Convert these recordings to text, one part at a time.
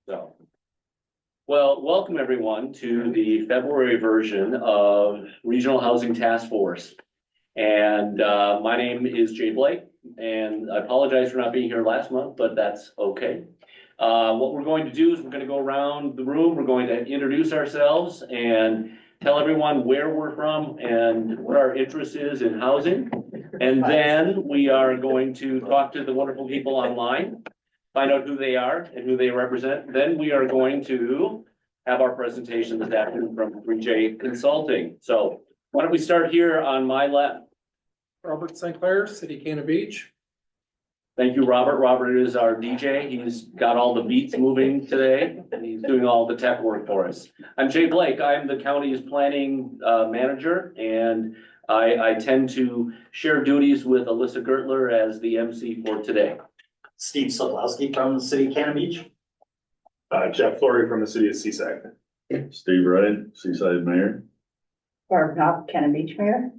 So, well, welcome everyone to the February version of Regional Housing Task Force. And my name is Jay Blake, and I apologize for not being here last month, but that's okay. What we're going to do is we're going to go around the room. We're going to introduce ourselves and tell everyone where we're from and what our interest is in housing. And then we are going to talk to the wonderful people online, find out who they are and who they represent. Then we are going to have our presentation this afternoon from 3J Consulting. So why don't we start here on my left? Robert St. Clair, City Canna Beach. Thank you, Robert. Robert is our DJ. He's got all the beats moving today, and he's doing all the tech work for us. I'm Jay Blake. I'm the county's planning manager, and I tend to share duties with Alyssa Gertler as the MC for today. Steve Sokolowski from the City Canna Beach. Jeff Flory from the City of Seaside. Steve Wright, Seaside Mayor. Barb Knopf, Canna Beach Mayor.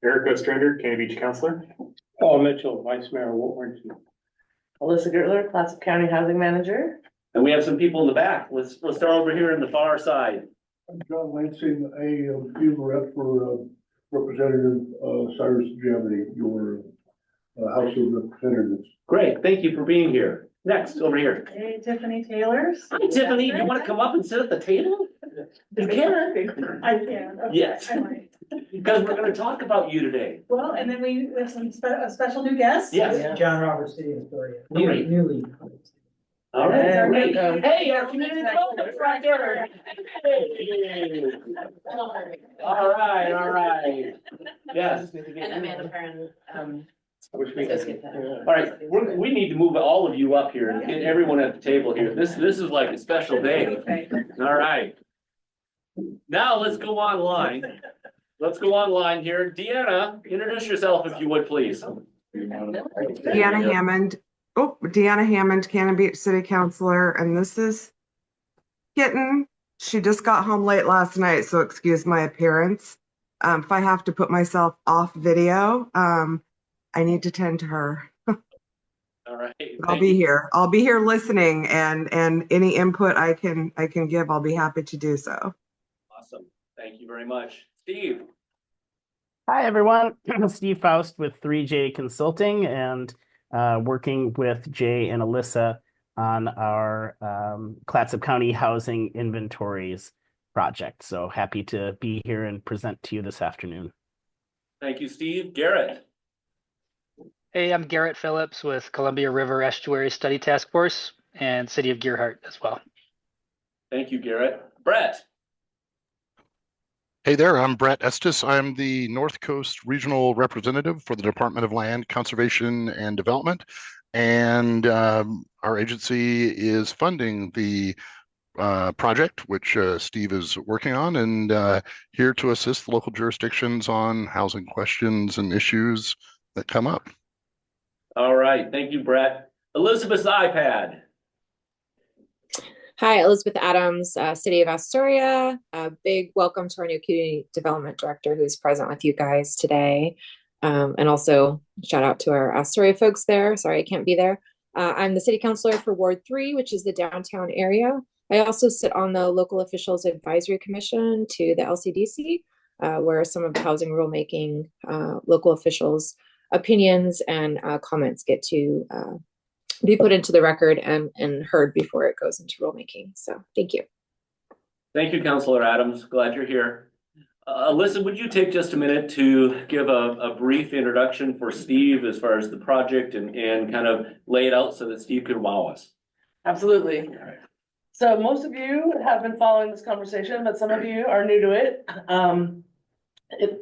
Eric Ostrander, Canna Beach Councilor. Paul Mitchell, Vice Mayor, Warrenton. Alyssa Gertler, Clatsop County Housing Manager. And we have some people in the back. Let's start over here in the far side. I'm John Lansing, a field rep for Representative Cyrus Germany, your House of Representatives. Great, thank you for being here. Next, over here. Hey, Tiffany Taylors. Hi, Tiffany, you want to come up and sit at the table? You can. I can. Okay. Yes. I might. Because we're going to talk about you today. Well, and then we have some a special new guest. Yes. John Roberts, City Historian. Great. Newly. All right. Great. Hey, our community development right there. Hey. All right. Yes. And Amanda Perrin, All right, we need to move all of you up here and get everyone at the table here. This is like a special day. All right. Now let's go online. Let's go online here. Deanna, introduce yourself if you would, please. Deanna Hammond. Oh, Deanna Hammond, Cannon Beach City Councilor, and this is Kitten. She just got home late last night, so excuse my appearance. If I have to put myself off video, I need to tend to her. All right. I'll be here. I'll be here listening, and any input I can give, I'll be happy to do so. Awesome. Thank you very much. Steve. Hi, everyone. Steve Faust with 3J Consulting and working with Jay and Alyssa on our Clatsop County Housing Inventories project. So happy to be here and present to you this afternoon. Thank you, Steve. Garrett. Hey, I'm Garrett Phillips with Columbia River Estuary Study Task Force and City of Gearhart as well. Thank you, Garrett. Brett. Hey there, I'm Brett Estes. I'm the North Coast Regional Representative for the Department of Land Conservation and Development. And our agency is funding the project, which Steve is working on, and here to assist the local jurisdictions on housing questions and issues that come up. All right. Thank you, Brett. Elizabeth's iPad. Hi, Elizabeth Adams, City of Astoria. A big welcome to our new Community Development Director who's present with you guys today. And also shout out to our Astoria folks there. Sorry, I can't be there. I'm the City Councilor for Ward 3, which is the downtown area. I also sit on the Local Officials Advisory Commission to the LCDC, where some of the housing rulemaking, local officials' opinions and comments get to be put into the record and heard before it goes into rulemaking. So thank you. Thank you, Councilor Adams. Glad you're here. Alyssa, would you take just a minute to give a brief introduction for Steve as far as the project and kind of lay it out so that Steve could wow us? Absolutely. So most of you have been following this conversation, but some of you are new to it.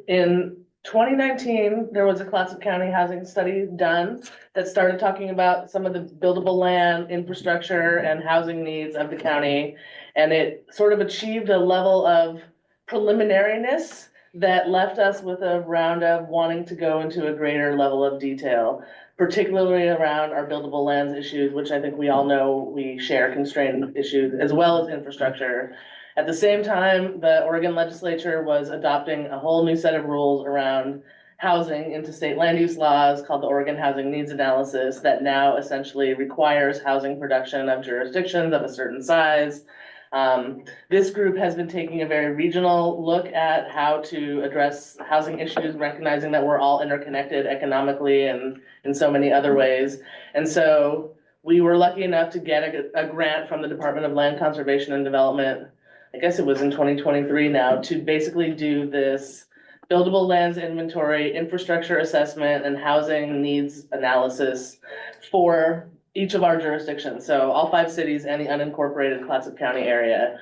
In 2019, there was a Clatsop County housing study done that started talking about some of the buildable land, infrastructure, and housing needs of the county. And it sort of achieved a level of preliminariness that left us with a round of wanting to go into a greater level of detail, particularly around our buildable lands issues, which I think we all know we share constraint issues, as well as infrastructure. At the same time, the Oregon legislature was adopting a whole new set of rules around housing into state land use laws called the Oregon Housing Needs Analysis that now essentially requires housing production of jurisdictions of a certain size. This group has been taking a very regional look at how to address housing issues, recognizing that we're all interconnected economically and in so many other ways. And so we were lucky enough to get a grant from the Department of Land Conservation and Development, I guess it was in 2023 now, to basically do this buildable lands inventory, infrastructure assessment, and housing needs analysis for each of our jurisdictions. So all 5 cities and the unincorporated Clatsop County area.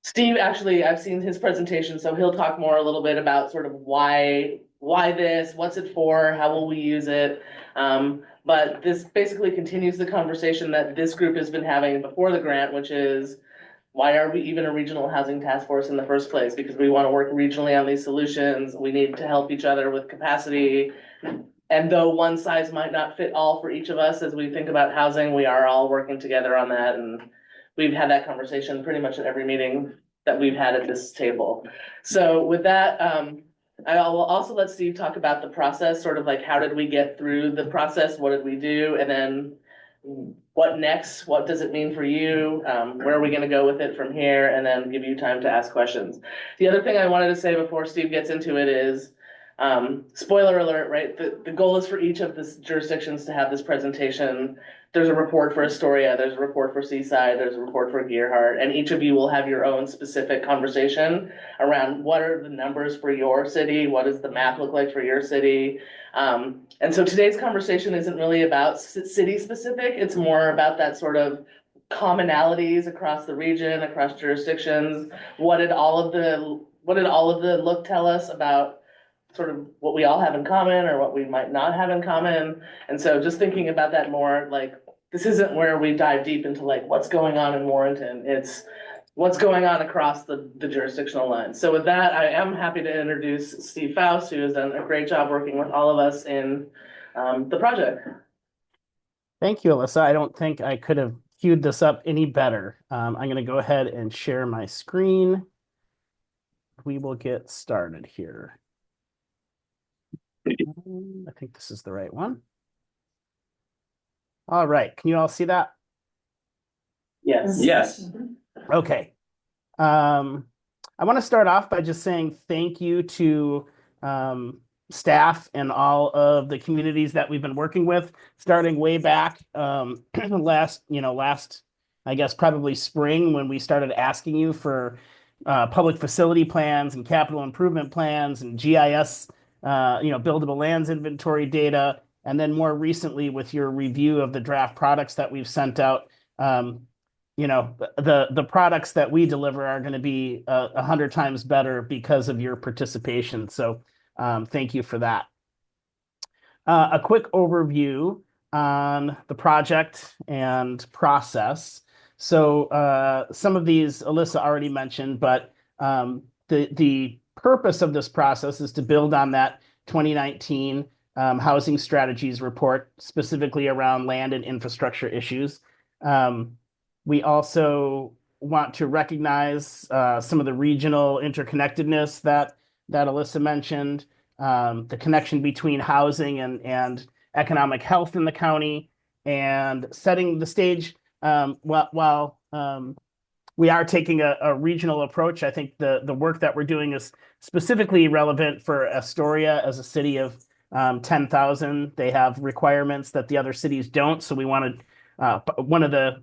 Steve, actually, I've seen his presentation, so he'll talk more a little bit about sort of why this, what's it for, how will we use it. But this basically continues the conversation that this group has been having before the grant, which is, why are we even a regional housing task force in the first place? Because we want to work regionally on these solutions. We need to help each other with capacity. And though one size might not fit all for each of us as we think about housing, we are all working together on that. And we've had that conversation pretty much at every meeting that we've had at this table. So with that, I will also let Steve talk about the process, sort of like how did we get through the process? What did we do? And then what next? What does it mean for you? Where are we going to go with it from here? And then give you time to ask questions. The other thing I wanted to say before Steve gets into it is, spoiler alert, right? The goal is for each of the jurisdictions to have this presentation. There's a report for Astoria, there's a report for Seaside, there's a report for Gearhart, and each of you will have your own specific conversation around what are the numbers for your city, what does the map look like for your city. And so today's conversation isn't really about city specific, it's more about that sort of commonalities across the region, across jurisdictions. What did all of the look tell us about sort of what we all have in common or what we might not have in common? And so just thinking about that more, like, this isn't where we dive deep into like what's going on in Warrenton, it's what's going on across the jurisdictional lines. So with that, I am happy to introduce Steve Faust, who has done a great job working with all of us in the project. Thank you, Alyssa. I don't think I could have queued this up any better. I'm going to go ahead and share my screen. We will get started here. I think this is the right one. All right. Can you all see that? Yes. Yes. Okay. I want to start off by just saying thank you to staff and all of the communities that we've been working with, starting way back last, I guess, probably spring, when we started asking you for public facility plans and capital improvement plans and GIS, buildable lands inventory data. And then more recently with your review of the draft products that we've sent out, the products that we deliver are going to be 100 times better because of your participation. So thank you for that. A quick overview on the project and process. So some of these Alyssa already mentioned, but the purpose of this process is to build on that 2019 housing strategies report, specifically around land and infrastructure issues. We also want to recognize some of the regional interconnectedness that Alyssa mentioned, the connection between housing and economic health in the county, and setting the stage. While we are taking a regional approach, I think the work that we're doing is specifically relevant for Astoria as a city of 10,000. They have requirements that the other cities don't. So we wanted, one of the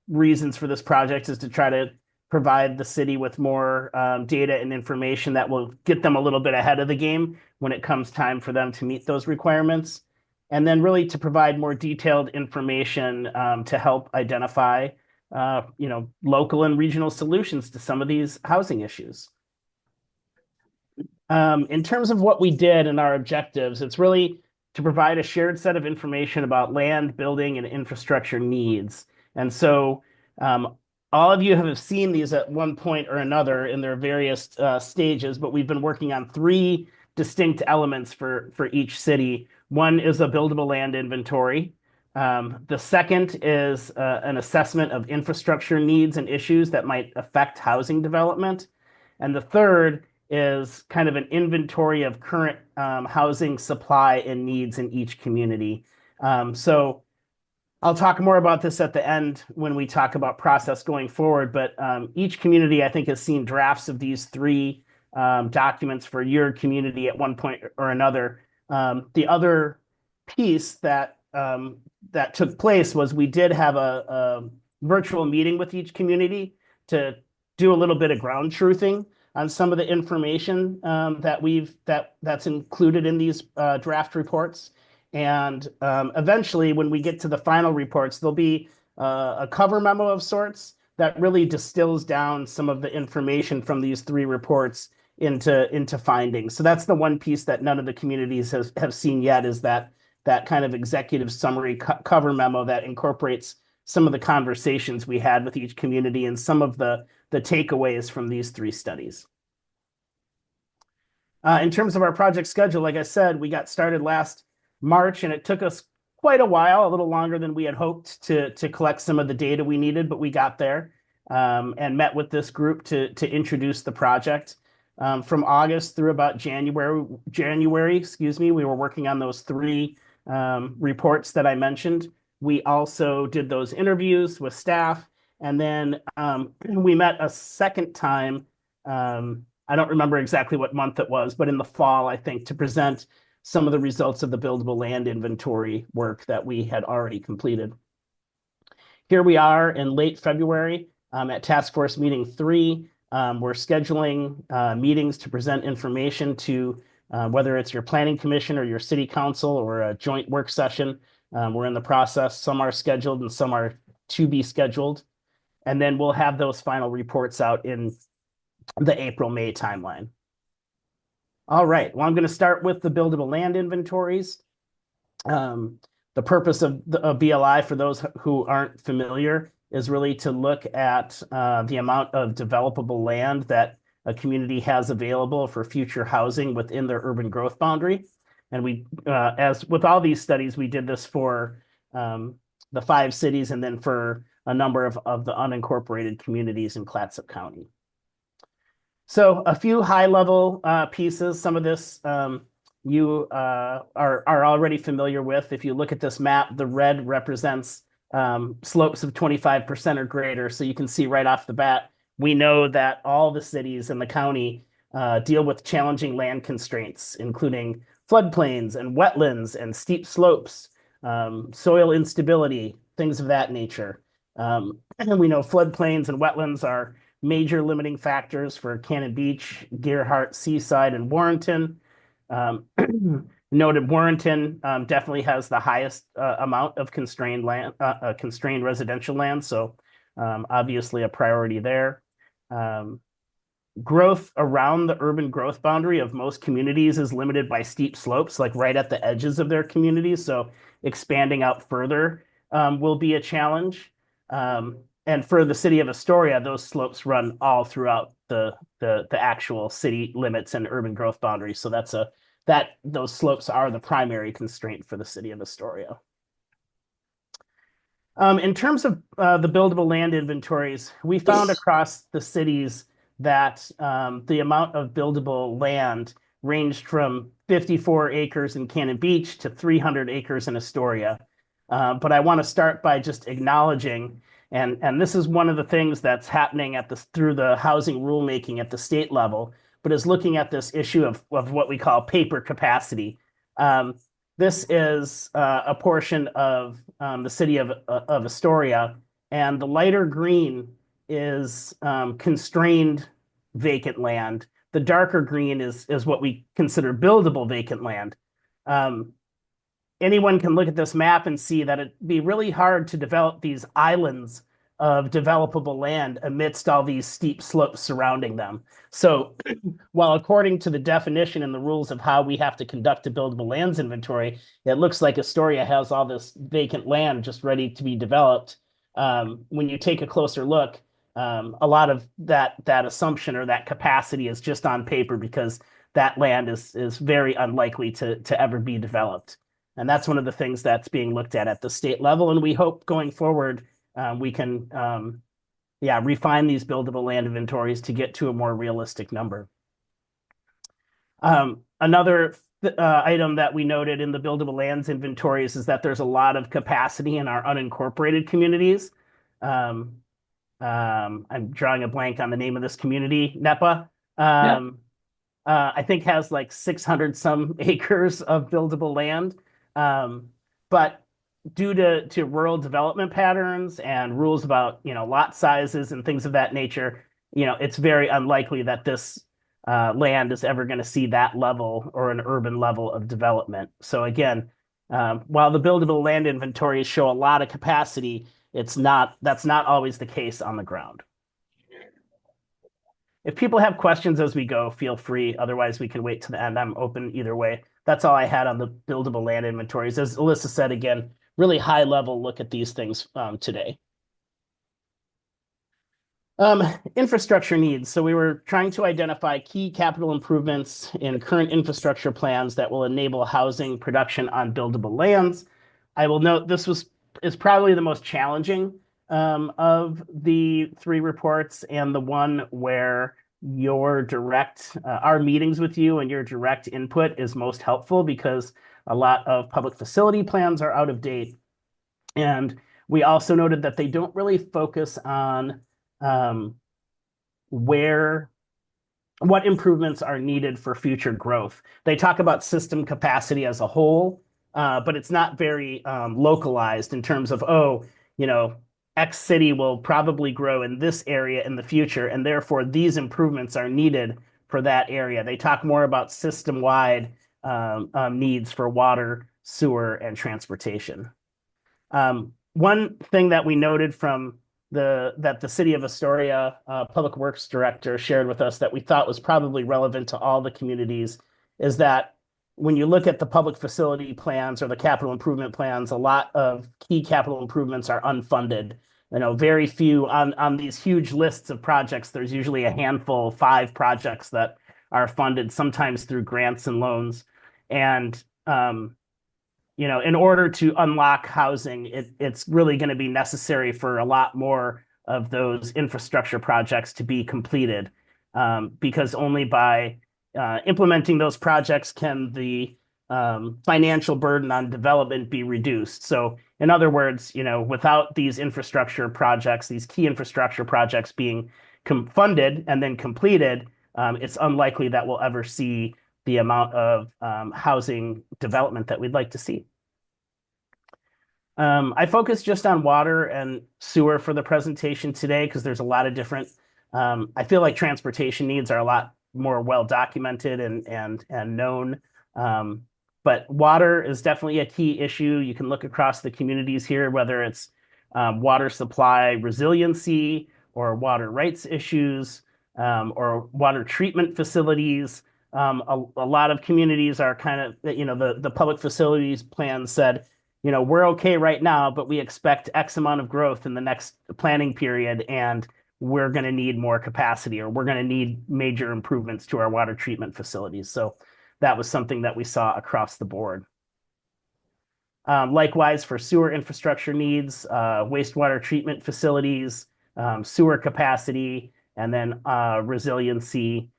reasons for this project is to try to provide the city with more data and information that will get them a little bit ahead of the game when it comes time for them to meet those requirements. And then really to provide more detailed information to help identify local and regional solutions to some of these housing issues. In terms of what we did and our objectives, it's really to provide a shared set of information about land, building, and infrastructure needs. And so all of you have seen these at one point or another in their various stages, but we've been working on 3 distinct elements for each city. One is a buildable land inventory. The second is an assessment of infrastructure needs and issues that might affect housing development. And the third is kind of an inventory of current housing supply and needs in each community. So I'll talk more about this at the end when we talk about process going forward, but each community, I think, has seen drafts of these three documents for your community at one point or another. The other piece that that took place was we did have a virtual meeting with each community to do a little bit of ground truthing on some of the information that's included in these draft reports. And eventually, when we get to the final reports, there'll be a cover memo of sorts that really distills down some of the information from these three reports into findings. So that's the one piece that none of the communities have seen yet, is that kind of executive summary cover memo that incorporates some of the conversations we had with each community and some of the takeaways from these three studies. In terms of our project schedule, like I said, we got started last March, and it took us quite a while, a little longer than we had hoped, to collect some of the data we needed, but we got there and met with this group to introduce the project. From August through about January, we were working on those three reports that I mentioned. We also did those interviews with staff, and then we met a second time. I don't remember exactly what month it was, but in the fall, I think, to present some of the results of the buildable land inventory work that we had already completed. Here we are in late February at Taskforce Meeting 3. We're scheduling meetings to present information to whether it's your planning commission or your city council or a joint work session. We're in the process. Some are scheduled and some are to be scheduled. And then we'll have those final reports out in the April-May timeline. All right, well, I'm going to start with the buildable land inventories. The purpose of BLI, for those who aren't familiar, is really to look at the amount of developable land that a community has available for future housing within their urban growth boundary. And we, as with all these studies, we did this for the 5 cities and then for a number of the unincorporated communities in Clatsop County. So a few high-level pieces. Some of this you are already familiar with. If you look at this map, the red represents slopes of 25% or greater. So you can see right off the bat, we know that all the cities in the county deal with challenging land constraints, including floodplains and wetlands and steep slopes, soil instability, things of that nature. And we know floodplains and wetlands are major limiting factors for Cannon Beach, Gerhardt, Seaside, and Warrenton. Noted Warrenton definitely has the highest amount of constrained land, constrained residential land, so obviously a priority there. Growth around the urban growth boundary of most communities is limited by steep slopes, like right at the edges of their communities, so expanding out further will be a challenge. And for the city of Astoria, those slopes run all throughout the actual city limits and urban growth boundaries. So those slopes are the primary constraint for the city of Astoria. In terms of the buildable land inventories, we found across the cities that the amount of buildable land ranged from 54 acres in Cannon Beach to 300 acres in Astoria. But I want to start by just acknowledging, and this is one of the things that's happening through the housing rulemaking at the state level, but is looking at this issue of what we call paper capacity. This is a portion of the city of Astoria, and the lighter green is constrained vacant land. The darker green is what we consider buildable vacant land. Anyone can look at this map and see that it'd be really hard to develop these islands of developable land amidst all these steep slopes surrounding them. So while according to the definition and the rules of how we have to conduct a buildable lands inventory, it looks like Astoria has all this vacant land just ready to be developed. When you take a closer look, a lot of that assumption or that capacity is just on paper, because that land is very unlikely to ever be developed. And that's one of the things that's being looked at the state level. And we hope going forward, we can refine these buildable land inventories to get to a more realistic number. Another item that we noted in the buildable lands inventories is that there's a lot of capacity in our unincorporated communities. I'm drawing a blank on the name of this community, NEPA. I think has like 600 some acres of buildable land. But due to rural development patterns and rules about, lot sizes and things of that nature, it's very unlikely that this land is ever going to see that level or an urban level of development. So again, while the buildable land inventories show a lot of capacity, that's not always the case on the ground. If people have questions as we go, feel free. Otherwise, we can wait to the end. I'm open either way. That's all I had on the buildable land inventories. As Alyssa said, again, really high level look at these things today. Infrastructure needs. So we were trying to identify key capital improvements in current infrastructure plans that will enable housing production on buildable lands. I will note this is probably the most challenging of the three reports, and the one where our meetings with you and your direct input is most helpful, because a lot of public facility plans are out of date. And we also noted that they don't really focus on what improvements are needed for future growth. They talk about system capacity as a whole, but it's not very localized in terms of, X city will probably grow in this area in the future, and therefore these improvements are needed for that area. They talk more about system-wide needs for water, sewer, and transportation. One thing that we noted from that the City of Astoria Public Works Director shared with us that we thought was probably relevant to all the communities is that when you look at the public facility plans or the capital improvement plans, a lot of key capital improvements are unfunded. Very few on these huge lists of projects. There's usually a handful, 5 projects that are funded, sometimes through grants and loans. And in order to unlock housing, it's really going to be necessary for a lot more of those infrastructure projects to be completed, because only by implementing those projects can the financial burden on development be reduced. So in other words, without these infrastructure projects, these key infrastructure projects being funded and then completed, it's unlikely that we'll ever see the amount of housing development that we'd like to see. I focused just on water and sewer for the presentation today because there's a lot of different, I feel like transportation needs are a lot more well documented and known. But water is definitely a key issue. You can look across the communities here, whether it's water supply resiliency or water rights issues, or water treatment facilities. A lot of communities are kind of, the public facilities plan said, we're okay right now, but we expect X amount of growth in the next planning period, and we're going to need more capacity, or we're going to need major improvements to our water treatment facilities. So that was something that we saw across the board. Likewise, for sewer infrastructure needs, wastewater treatment facilities, sewer capacity, and then resiliency,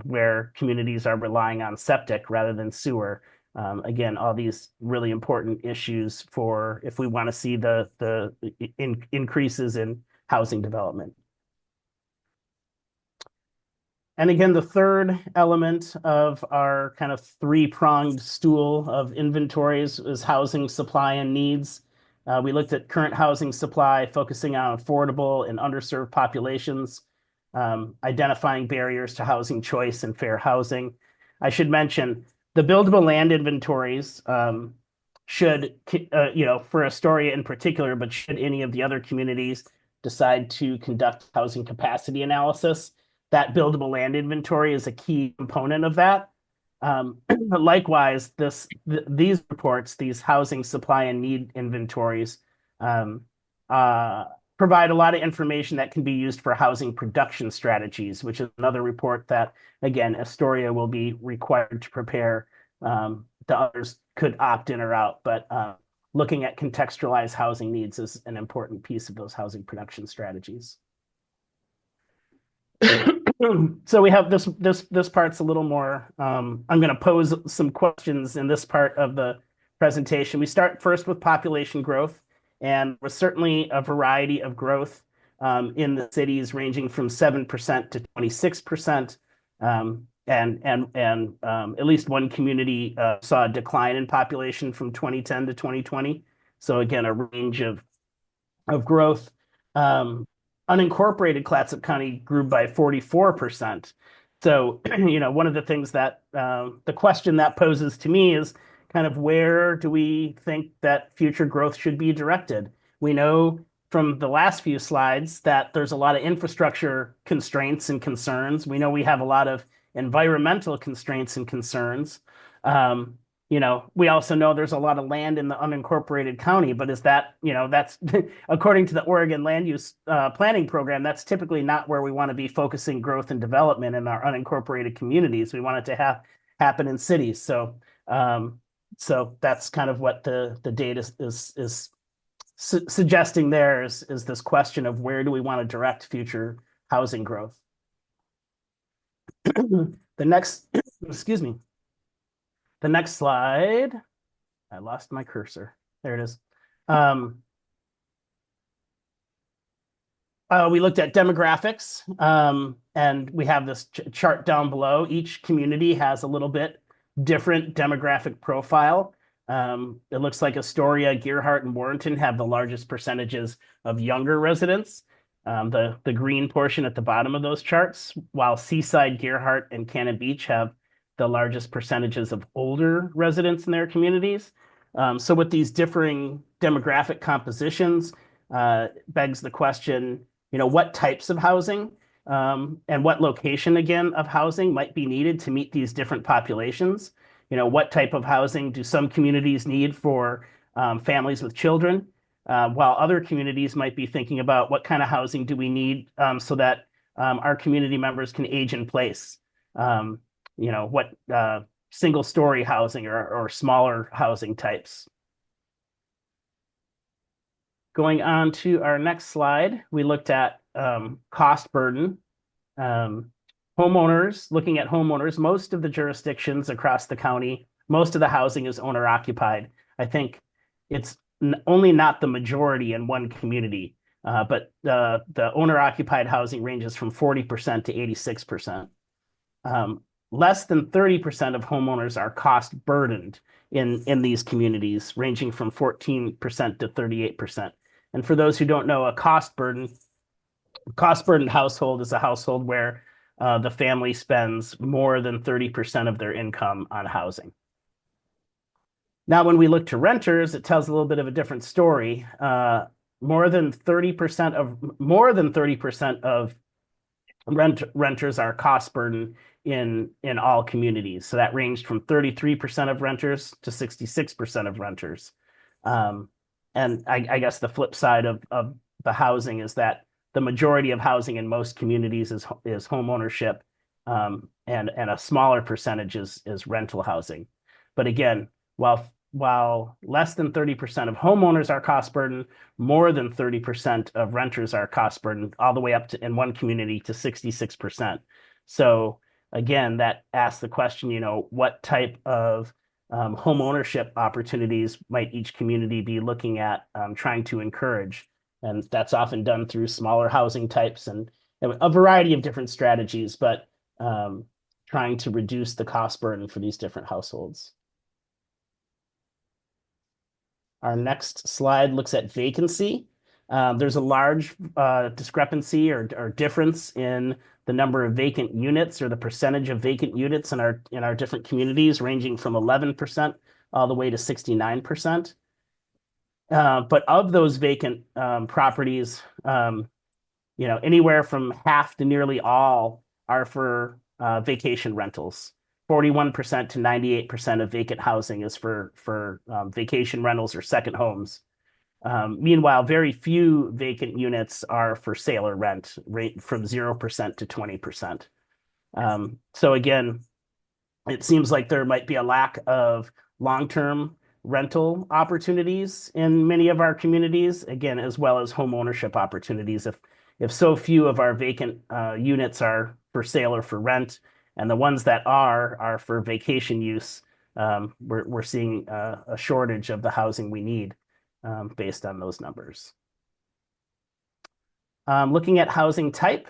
where communities are relying on septic rather than sewer. Again, all these really important issues for if we want to see the increases in housing development. And again, the third element of our kind of 3-pronged stool of inventories is housing supply and needs. We looked at current housing supply, focusing on affordable and underserved populations, identifying barriers to housing choice and fair housing. I should mention the buildable land inventories should, for Astoria in particular, but should any of the other communities decide to conduct housing capacity analysis, that buildable land inventory is a key component of that. Likewise, these reports, these housing supply and need inventories, provide a lot of information that can be used for housing production strategies, which is another report that, again, Astoria will be required to prepare. The others could opt in or out, but looking at contextualized housing needs is an important piece of those housing production strategies. So we have this part's a little more, I'm going to pose some questions in this part of the presentation. We start first with population growth, and there's certainly a variety of growth in the cities ranging from 7% to 26%. And at least one community saw a decline in population from 2010 to 2020. So again, a range of growth. Unincorporated Clatsop County grew by 44%. So, one of the things that the question that poses to me is kind of where do we think that future growth should be directed? We know from the last few slides that there's a lot of infrastructure constraints and concerns. We know we have a lot of environmental constraints and concerns. We also know there's a lot of land in the unincorporated county, but is that, that's according to the Oregon Land Use Planning Program, that's typically not where we want to be focusing growth and development in our unincorporated communities. We want it to happen in cities. So that's kind of what the data is suggesting there is this question of where do we want to direct future housing growth. The next, excuse me. The next slide, I lost my cursor. There it is. We looked at demographics, and we have this chart down below. Each community has a little bit different demographic profile. It looks like Astoria, Gearhart, and Warrenton have the largest percentages of younger residents. The green portion at the bottom of those charts, while Seaside, Gearhart, and Cannon Beach have the largest percentages of older residents in their communities. So with these differing demographic compositions, begs the question, what types of housing and what location, again, of housing might be needed to meet these different populations? What type of housing do some communities need for families with children, while other communities might be thinking about what kind of housing do we need so that our community members can age in place? What single-story housing or smaller housing types. Going on to our next slide, we looked at cost burden. Homeowners, looking at homeowners, most of the jurisdictions across the county, most of the housing is owner-occupied. I think it's only not the majority in one community, but the owner-occupied housing ranges from 40% to 86%. Less than 30% of homeowners are cost burdened in these communities, ranging from 14% to 38%. And for those who don't know, a cost burdened household is a household where the family spends more than 30% of their income on housing. Now, when we look to renters, it tells a little bit of a different story. More than 30% of renters are cost burdened in all communities. So that ranged from 33% of renters to 66% of renters. And I guess the flip side of the housing is that the majority of housing in most communities is home ownership, and a smaller percentage is rental housing. But again, while less than 30% of homeowners are cost burdened, more than 30% of renters are cost burdened, all the way up to, in one community, to 66%. So again, that asks the question, what type of home ownership opportunities might each community be looking at trying to encourage? And that's often done through smaller housing types and a variety of different strategies, but trying to reduce the cost burden for these different households. Our next slide looks at vacancy. There's a large discrepancy or difference in the number of vacant units or the percentage of vacant units in our different communities, ranging from 11% all the way to 69%. But of those vacant properties, anywhere from half to nearly all are for vacation rentals. 41% to 98% of vacant housing is for vacation rentals or second homes. Meanwhile, very few vacant units are for sale or rent, rate from 0% to 20%. So again, it seems like there might be a lack of long-term rental opportunities in many of our communities, again, as well as home ownership opportunities. If so few of our vacant units are for sale or for rent, and the ones that are for vacation use. We're seeing a shortage of the housing we need based on those numbers. Looking at housing type,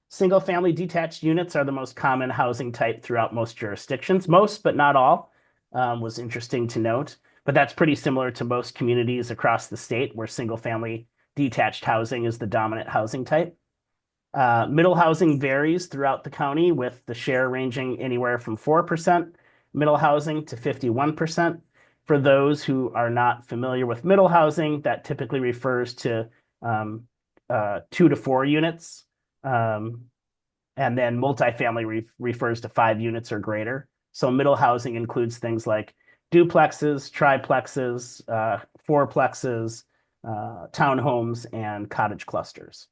single-family detached units are the most common housing type throughout most jurisdictions. Most, but not all, was interesting to note. But that's pretty similar to most communities across the state where single-family detached housing is the dominant housing type. Middle housing varies throughout the county, with the share ranging anywhere from 4% middle housing to 51%. For those who are not familiar with middle housing, that typically refers to 2 to 4 units. And then multifamily refers to 5 units or greater. So middle housing includes things like duplexes, triplexes, fourplexes, townhomes, and cottage clusters.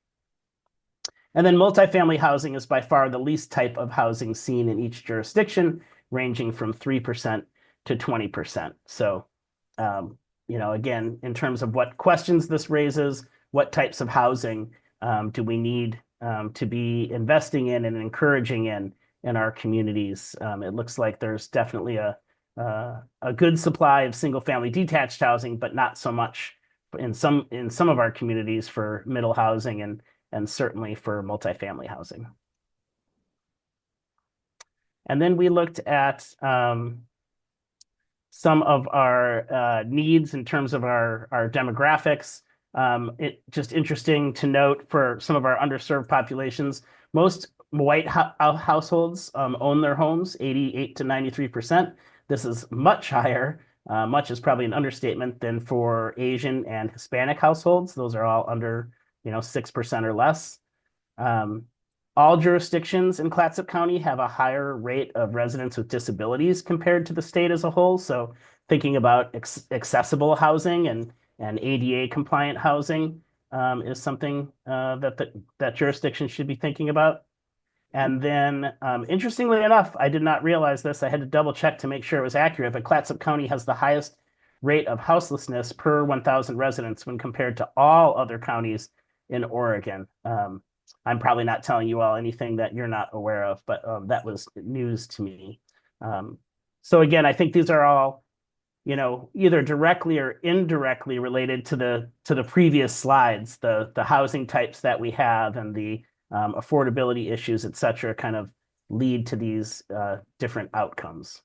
And then multifamily housing is by far the least type of housing seen in each jurisdiction, ranging from 3% to 20%. So, again, in terms of what questions this raises, what types of housing do we need to be investing in and encouraging in our communities? It looks like there's definitely a good supply of single-family detached housing, but not so much in some of our communities for middle housing and certainly for multifamily housing. And then we looked at some of our needs in terms of our demographics. Just interesting to note for some of our underserved populations, most white households own their homes, 88 to 93%. This is much higher, much is probably an understatement, than for Asian and Hispanic households. Those are all under 6% or less. All jurisdictions in Clatsop County have a higher rate of residents with disabilities compared to the state as a whole. So thinking about accessible housing and ADA compliant housing is something that jurisdictions should be thinking about. And then, interestingly enough, I did not realize this. I had to double check to make sure it was accurate, but Clatsop County has the highest rate of houselessness per 1,000 residents when compared to all other counties in Oregon. I'm probably not telling you all anything that you're not aware of, but that was news to me. So again, I think these are all, either directly or indirectly related to the previous slides, the housing types that we have and the affordability issues, et cetera, kind of lead to these different outcomes.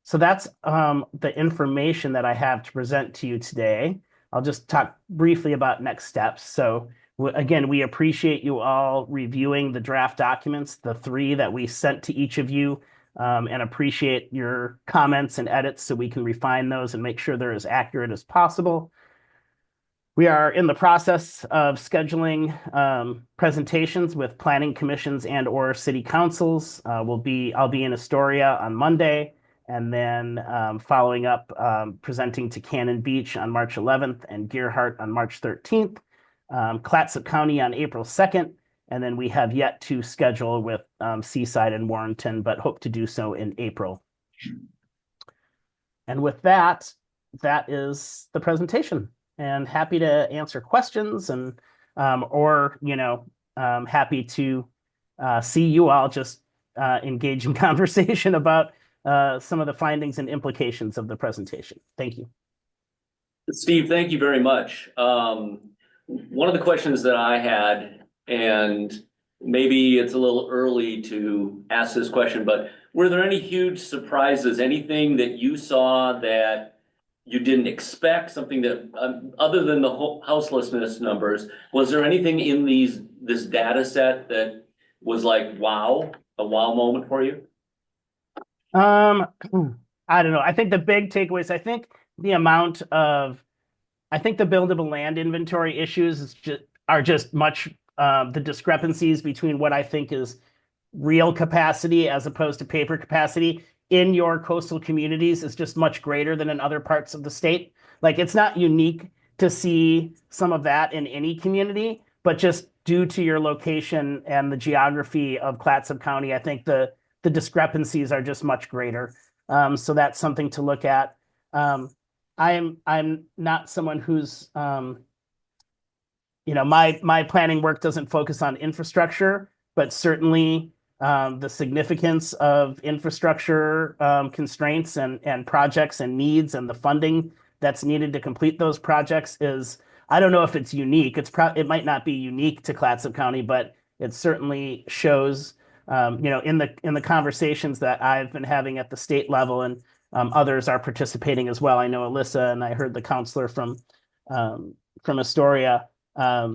So that's the information that I have to present to you today. I'll just talk briefly about next steps. So again, we appreciate you all reviewing the draft documents, the 3 that we sent to each of you, and appreciate your comments and edits so we can refine those and make sure they're as accurate as possible. We are in the process of scheduling presentations with planning commissions and/or city councils. I'll be in Astoria on Monday, and then following up, presenting to Cannon Beach on March 11th and Gearhart on March 13th, Clatsop County on April 2nd, and then we have yet to schedule with Seaside and Warrenton, but hope to do so in April. And with that is the presentation. And happy to answer questions and happy to see you all just engage in conversation about some of the findings and implications of the presentation. Thank you. Steve, thank you very much. One of the questions that I had, and maybe it's a little early to ask this question, but were there any huge surprises, anything that you saw that you didn't expect, something that, other than the houselessness numbers, was there anything in this data set that was like, wow, a wow moment for you? I don't know. I think the big takeaways, I think the buildable land inventory issues are just much, the discrepancies between what I think is real capacity as opposed to paper capacity in your coastal communities is just much greater than in other parts of the state. Like, it's not unique to see some of that in any community, but just due to your location and the geography of Clatsop County, I think the discrepancies are just much greater. So that's something to look at. I'm not someone who's my planning work doesn't focus on infrastructure, but certainly the significance of infrastructure constraints and projects and needs and the funding that's needed to complete those projects is, I don't know if it's unique. It might not be unique to Clatsop County, but it certainly shows, in the conversations that I've been having at the state level, and others are participating as well. I know Alyssa, and I heard the counselor from Astoria. I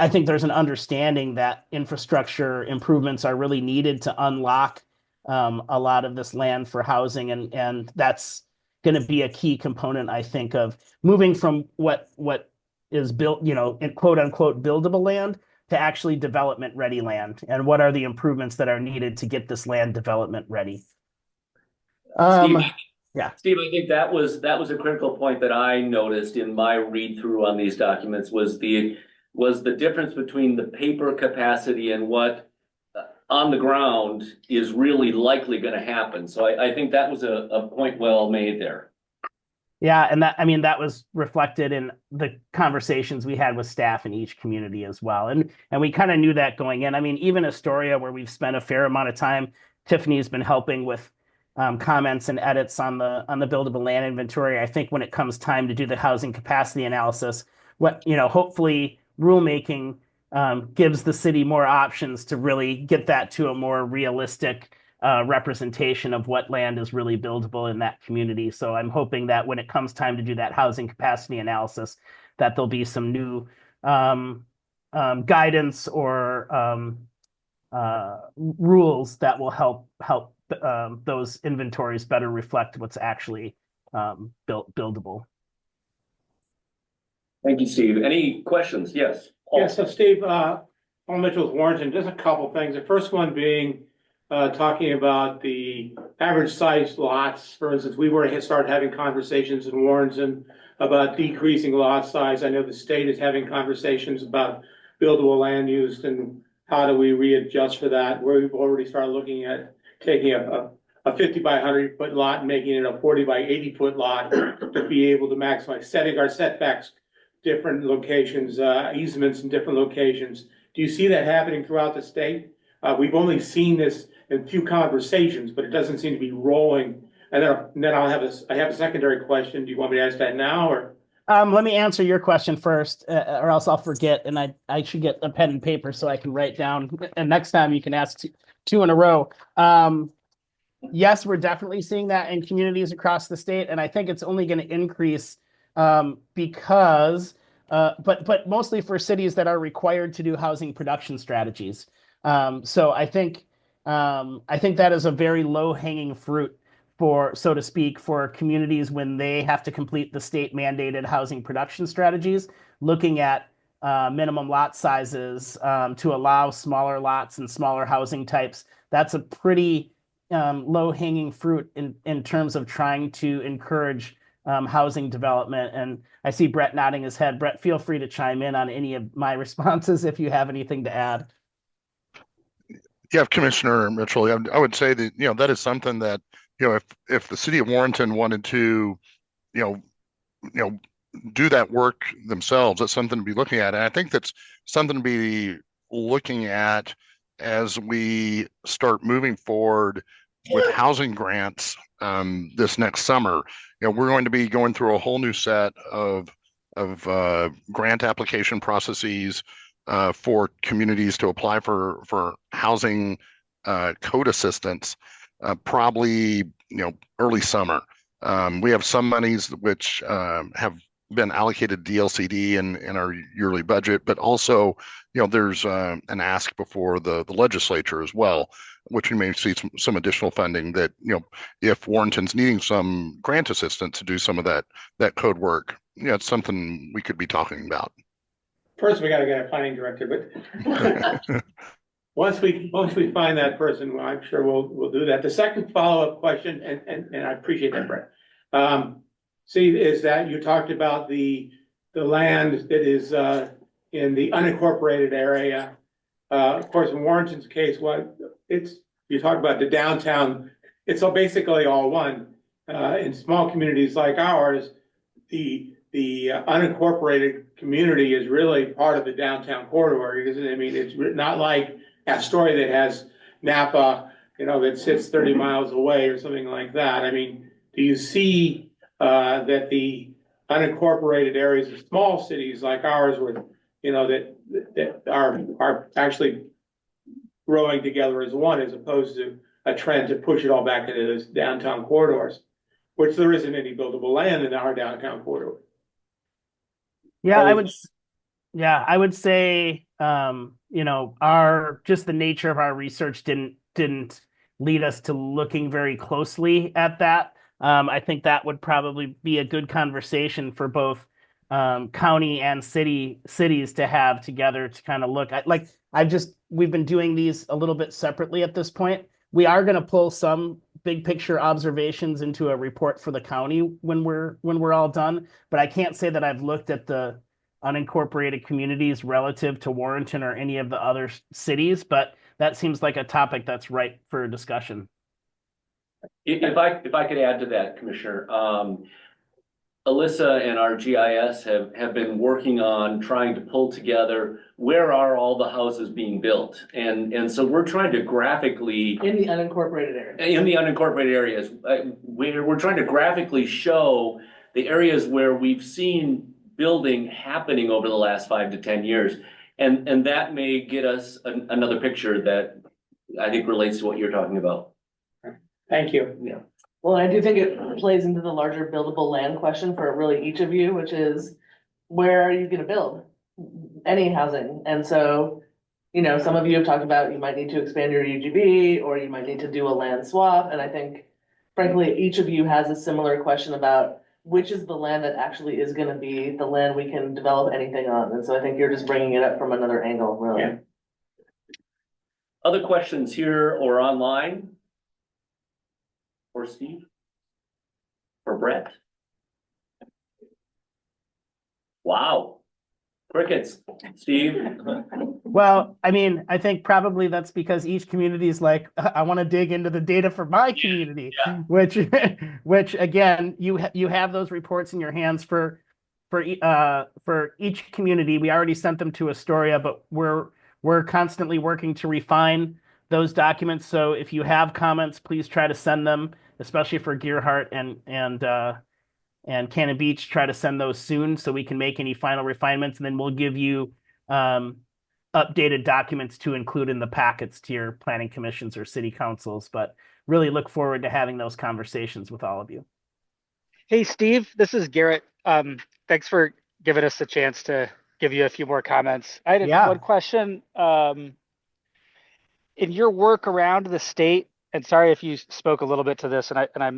think there's an understanding that infrastructure improvements are really needed to unlock a lot of this land for housing, and that's going to be a key component, I think, of moving from what is built, in quote unquote buildable land to actually development ready land, and what are the improvements that are needed to get this land development ready. Steve, Yeah. Steve, I think that was a critical point that I noticed in my read through on these documents was the difference between the paper capacity and what on the ground is really likely going to happen. So I think that was a point well made there. Yeah, and that was reflected in the conversations we had with staff in each community as well. And we kind of knew that going in. I mean, even Astoria, where we've spent a fair amount of time, Tiffany's been helping with comments and edits on the buildable land inventory. I think when it comes time to do the housing capacity analysis, hopefully rulemaking gives the city more options to really get that to a more realistic representation of what land is really buildable in that community. So I'm hoping that when it comes time to do that housing capacity analysis, that there'll be some new guidance or rules that will help those inventories better reflect what's actually buildable. Thank you, Steve. Any questions? Yes. Paul. Yeah, so Steve, Paul Mitchell with Warrenton, just a couple things. The first one being talking about the average size lots. For instance, we were started having conversations in Warrenton about decreasing lot size. I know the state is having conversations about buildable land use and how do we readjust for that. We've already started looking at taking a 50 by 100 foot lot and making it a 40 by 80 foot lot to be able to maximize, setting our setbacks, different locations, easements in different locations. Do you see that happening throughout the state? We've only seen this in few conversations, but it doesn't seem to be rolling. And then I have a secondary question. Do you want me to ask that now or? Let me answer your question first, or else I'll forget, and I should get a pen and paper so I can write down. And next time you can ask two in a row. Yes, we're definitely seeing that in communities across the state, and I think it's only going to increase because, but mostly for cities that are required to do housing production strategies. So I think that is a very low-hanging fruit for, so to speak, for communities when they have to complete the state mandated housing production strategies, looking at minimum lot sizes to allow smaller lots and smaller housing types. That's a pretty low-hanging fruit in terms of trying to encourage housing development. And I see Brett nodding his head. Brett, feel free to chime in on any of my responses if you have anything to add. Yeah, Commissioner Mitchell, I would say that, that is something that, if the city of Warrenton wanted to, do that work themselves, that's something to be looking at. And I think that's something to be looking at as we start moving forward with housing grants this next summer. We're going to be going through a whole new set of grant application processes for communities to apply for housing code assistance, probably early summer. We have some monies which have been allocated DLCD in our yearly budget, but also there's an ask before the legislature as well, which we may see some additional funding that if Warrenton's needing some grant assistance to do some of that code work, it's something we could be talking about. First, we got to get a planning director, but once we find that person, I'm sure we'll do that. The second follow-up question, and I appreciate that, Brett. See, is that you talked about the land that is in the unincorporated area. Of course, in Warrenton's case, you talk about the downtown. It's basically all one. In small communities like ours, the the unincorporated community is really part of the downtown corridor. I mean, it's not like Astoria that has Napa, that sits 30 miles away or something like that. I mean, do you see that the unincorporated areas of small cities like ours with, that are actually growing together as one, as opposed to a trend to push it all back into those downtown corridors, which there isn't any buildable land in our downtown corridor? Yeah, I would say, just the nature of our research didn't lead us to looking very closely at that. I think that would probably be a good conversation for both county and cities to have together to kind of look at. We've been doing these a little bit separately at this point. We are going to pull some big picture observations into a report for the county when we're all done. But I can't say that I've looked at the unincorporated communities relative to Warrenton or any of the other cities, but that seems like a topic that's ripe for discussion. If I could add to that, Commissioner, Alyssa and our GIS have been working on trying to pull together where are all the houses being built, and so we're trying to graphically In the unincorporated area. in the unincorporated areas, we're trying to graphically show the areas where we've seen building happening over the last 5 to 10 years, and that may get us another picture that I think relates to what you're talking about. Thank you. Yeah. Well, I do think it plays into the larger buildable land question for really each of you, which is where are you gonna build any housing? And so, some of you have talked about you might need to expand your UGB or you might need to do a land swap. And I think frankly, each of you has a similar question about which is the land that actually is gonna be the land we can develop anything on. And so I think you're just bringing it up from another angle, really. Yeah. Other questions here or online? For Steve? For Brett? Wow. Crickets, Steve. Well, I mean, I think probably that's because each community is like, I want to dig into the data for my community, Yeah. which again, you have those reports in your hands for each community. We already sent them to Astoria, but we're constantly working to refine those documents. So if you have comments, please try to send them, especially for Gearhart and Cannon Beach. Try to send those soon so we can make any final refinements, and then we'll give you updated documents to include in the packets to your planning commissions or city councils. But really look forward to having those conversations with all of you. Hey, Steve, this is Garrett. Thanks for giving us a chance to give you a few more comments. I had one question. In your work around the state, and sorry if you spoke a little bit to this and I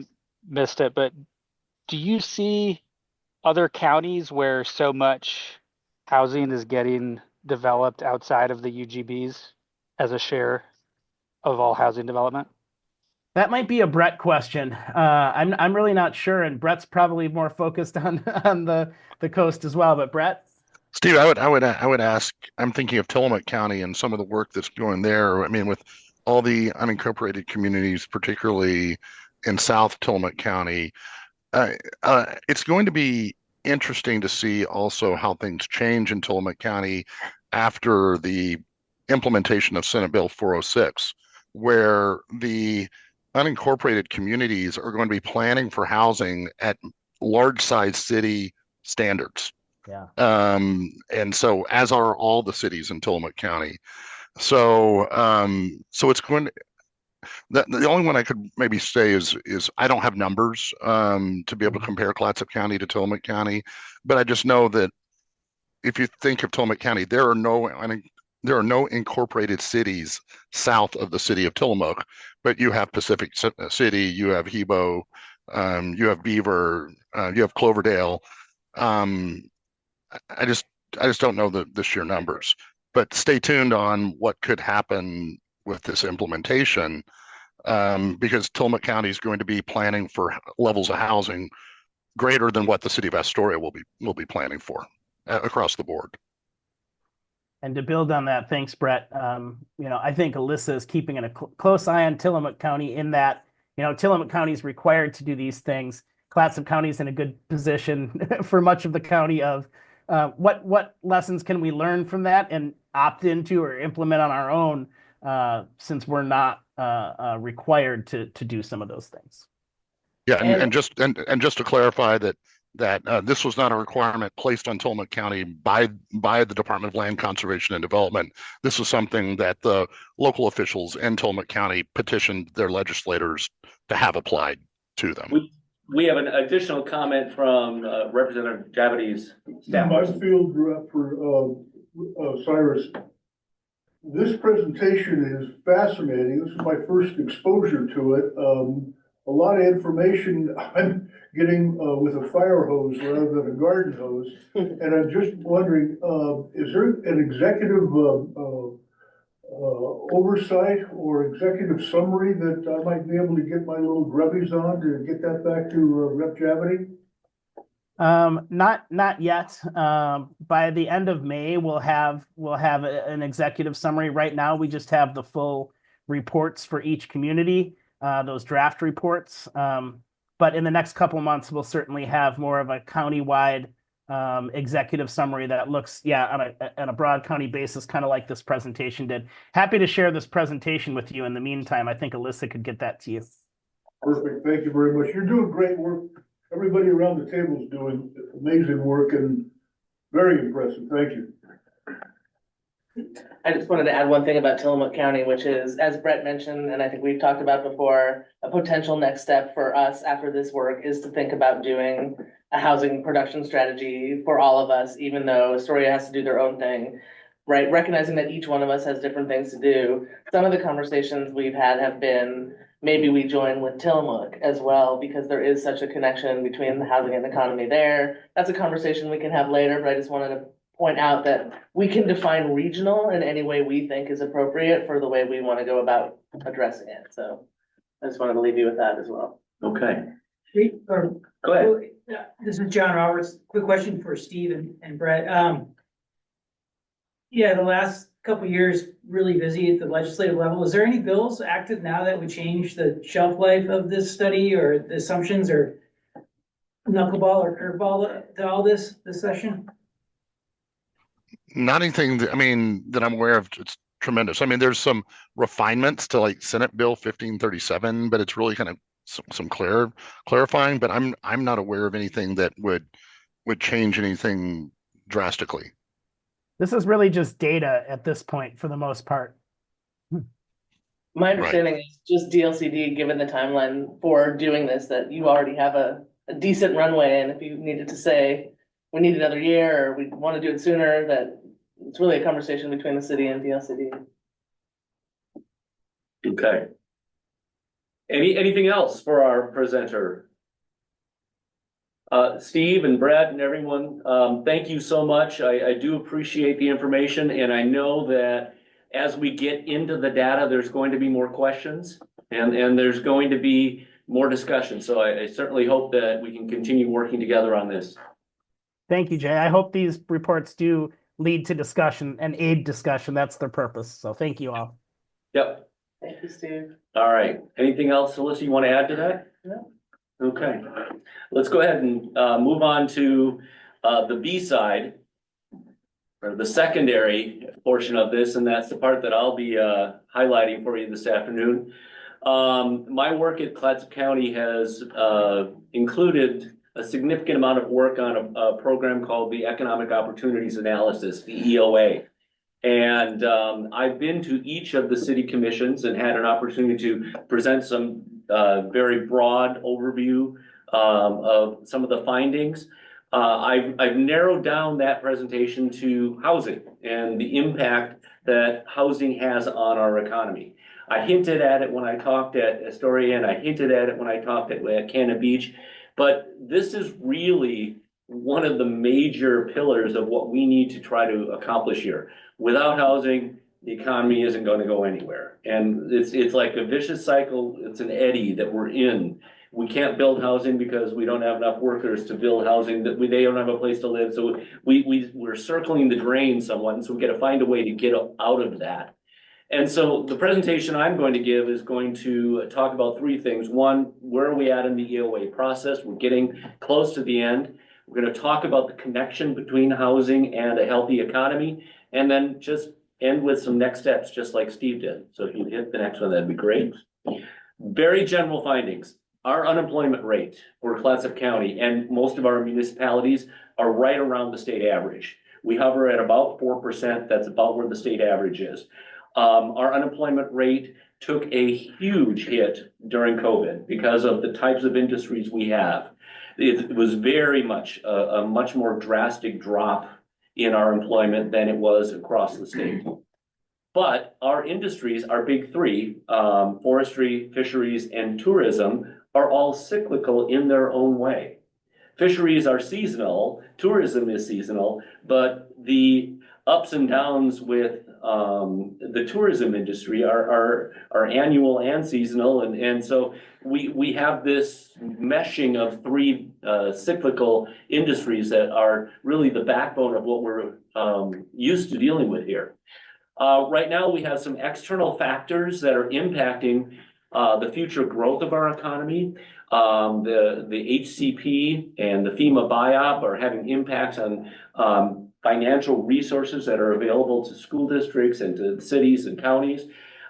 missed it, but do you see other counties where so much housing is getting developed outside of the UGBs as a share of all housing development? That might be a Brett question. I'm really not sure, and Brett's probably more focused on the coast as well. But Brett, Steve, I would ask. I'm thinking of Tillamook County and some of the work that's going there. I mean, with all the unincorporated communities, particularly in South Tillamook County, it's going to be interesting to see also how things change in Tillamook County after the implementation of Senate Bill 406, where the unincorporated communities are going to be planning for housing at large size city standards. Yeah. And so as are all the cities in Tillamook County. So it's going to, the only one I could maybe say is I don't have numbers to be able to compare Clatsop County to Tillamook County, but I just know that if you think of Tillamook County, there are no incorporated cities south of the city of Tillamook, but you have Pacific City, you have Hebo, you have Beaver, you have Cloverdale. I just don't know the sheer numbers, but stay tuned on what could happen with this implementation, because Tillamook County is going to be planning for levels of housing greater than what the city of Astoria will be planning for across the board. And to build on that, thanks, Brett. I think Alyssa is keeping a close eye on Tillamook County in that, Tillamook County is required to do these things. Clatsop County is in a good position for much of the county of what lessons can we learn from that and opt into or implement on our own since we're not required to do some of those things. Yeah, and just to clarify that this was not a requirement placed on Tillamook County by the Department of Land Conservation and Development. This was something that the local officials in Tillamook County petitioned their legislators to have applied to them. We have an additional comment from Representative Javity's staff. My field rep for Cyrus. This presentation is fascinating. This is my first exposure to it. A lot of information I'm getting with a fire hose rather than a garden hose. And I'm just wondering, is there an executive oversight or executive summary that I might be able to get my little grubbies on to get that back to Rep. Javity? Not yet. By the end of May, we'll have an executive summary. Right now, we just have the full reports for each community, those draft reports. But in the next couple of months, we'll certainly have more of a countywide executive summary that looks, on a broad county basis, kind of like this presentation did. Happy to share this presentation with you. In the meantime, I think Alyssa could get that to you. Perfect. Thank you very much. You're doing great work. Everybody around the table is doing amazing work and very impressive. Thank you. I just wanted to add one thing about Tillamook County, which is, as Brett mentioned, and I think we've talked about before, a potential next step for us after this work is to think about doing a housing production strategy for all of us, even though Astoria has to do their own thing, right? Recognizing that each one of us has different things to do. Some of the conversations we've had have been, maybe we join with Tillamook as well, because there is such a connection between the housing and economy there. That's a conversation we can have later, but I just wanted to point out that we can define regional in any way we think is appropriate for the way we want to go about addressing it. So I just wanted to leave you with that as well. Okay. Go ahead. This is John Roberts. Quick question for Steve and Brett. The last couple of years, really busy at the legislative level. Is there any bills active now that would change the shelf life of this study or the assumptions or knuckleball or curveball to all this session? Not anything that I'm aware of. It's tremendous. There's some refinements to like Senate Bill 1537, but it's really kind of some clarifying. But I'm not aware of anything that would change anything drastically. This is really just data at this point for the most part. My understanding is just DLCD, given the timeline for doing this, that you already have a decent runway. And if you needed to say, we need another year, or we want to do it sooner, that it's really a conversation between the city and DLCD. Okay. Anything else for our presenter? Steve and Brad and everyone, thank you so much. I do appreciate the information, and I know that as we get into the data, there's going to be more questions and there's going to be more discussion. So I certainly hope that we can continue working together on this. Thank you, Jay. I hope these reports do lead to discussion and aid discussion. That's their purpose. So thank you all. Yep. Thank you, Steve. All right. Anything else, Alyssa, you want to add to that? No. Okay. Let's go ahead and move on to the B side, or the secondary portion of this, and that's the part that I'll be highlighting for you this afternoon. My work at Clatsop County has included a significant amount of work on a program called the Economic Opportunities Analysis, the EOA. And I've been to each of the city commissions and had an opportunity to present some very broad overview of some of the findings. I've narrowed down that presentation to housing and the impact that housing has on our economy. I hinted at it when I talked at Astoria, and I hinted at it when I talked at Cannon Beach, but this is really one of the major pillars of what we need to try to accomplish here. Without housing, the economy isn't going to go anywhere. And it's like a vicious cycle. It's an eddy that we're in. We can't build housing because we don't have enough workers to build housing, that they don't have a place to live. So we're circling the drain somewhat. And so we got to find a way to get out of that. And so the presentation I'm going to give is going to talk about three things. One, where are we at in the EOA process? We're getting close to the end. We're going to talk about the connection between housing and a healthy economy, and then just end with some next steps, just like Steve did. So if you hit the next one, that'd be great. Very general findings. Our unemployment rate for Clatsop County and most of our municipalities are right around the state average. We hover at about 4%. That's about where the state average is. Our unemployment rate took a huge hit during COVID because of the types of industries we have. It was very much a much more drastic drop in our employment than it was across the state. But our industries, our big three, forestry, fisheries, and tourism, are all cyclical in their own way. Fisheries are seasonal, tourism is seasonal, but the ups and downs with the tourism industry are annual and seasonal, and so we have this meshing of three cyclical industries that are really the backbone of what we're used to dealing with here. Right now, we have some external factors that are impacting the future growth of our economy. The HCP and the FEMA BIOP are having impacts on financial resources that are available to school districts and to cities and counties.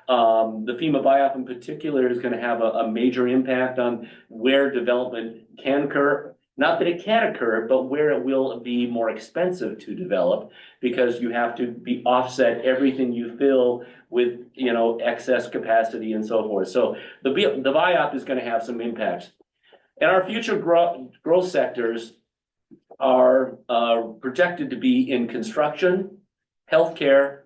The FEMA BIOP in particular is going to have a major impact on where development can occur. Not that it can occur, but where it will be more expensive to develop because you have to offset everything you fill with, excess capacity and so forth. So the BIOP is going to have some impacts. And our future growth sectors are projected to be in construction, healthcare,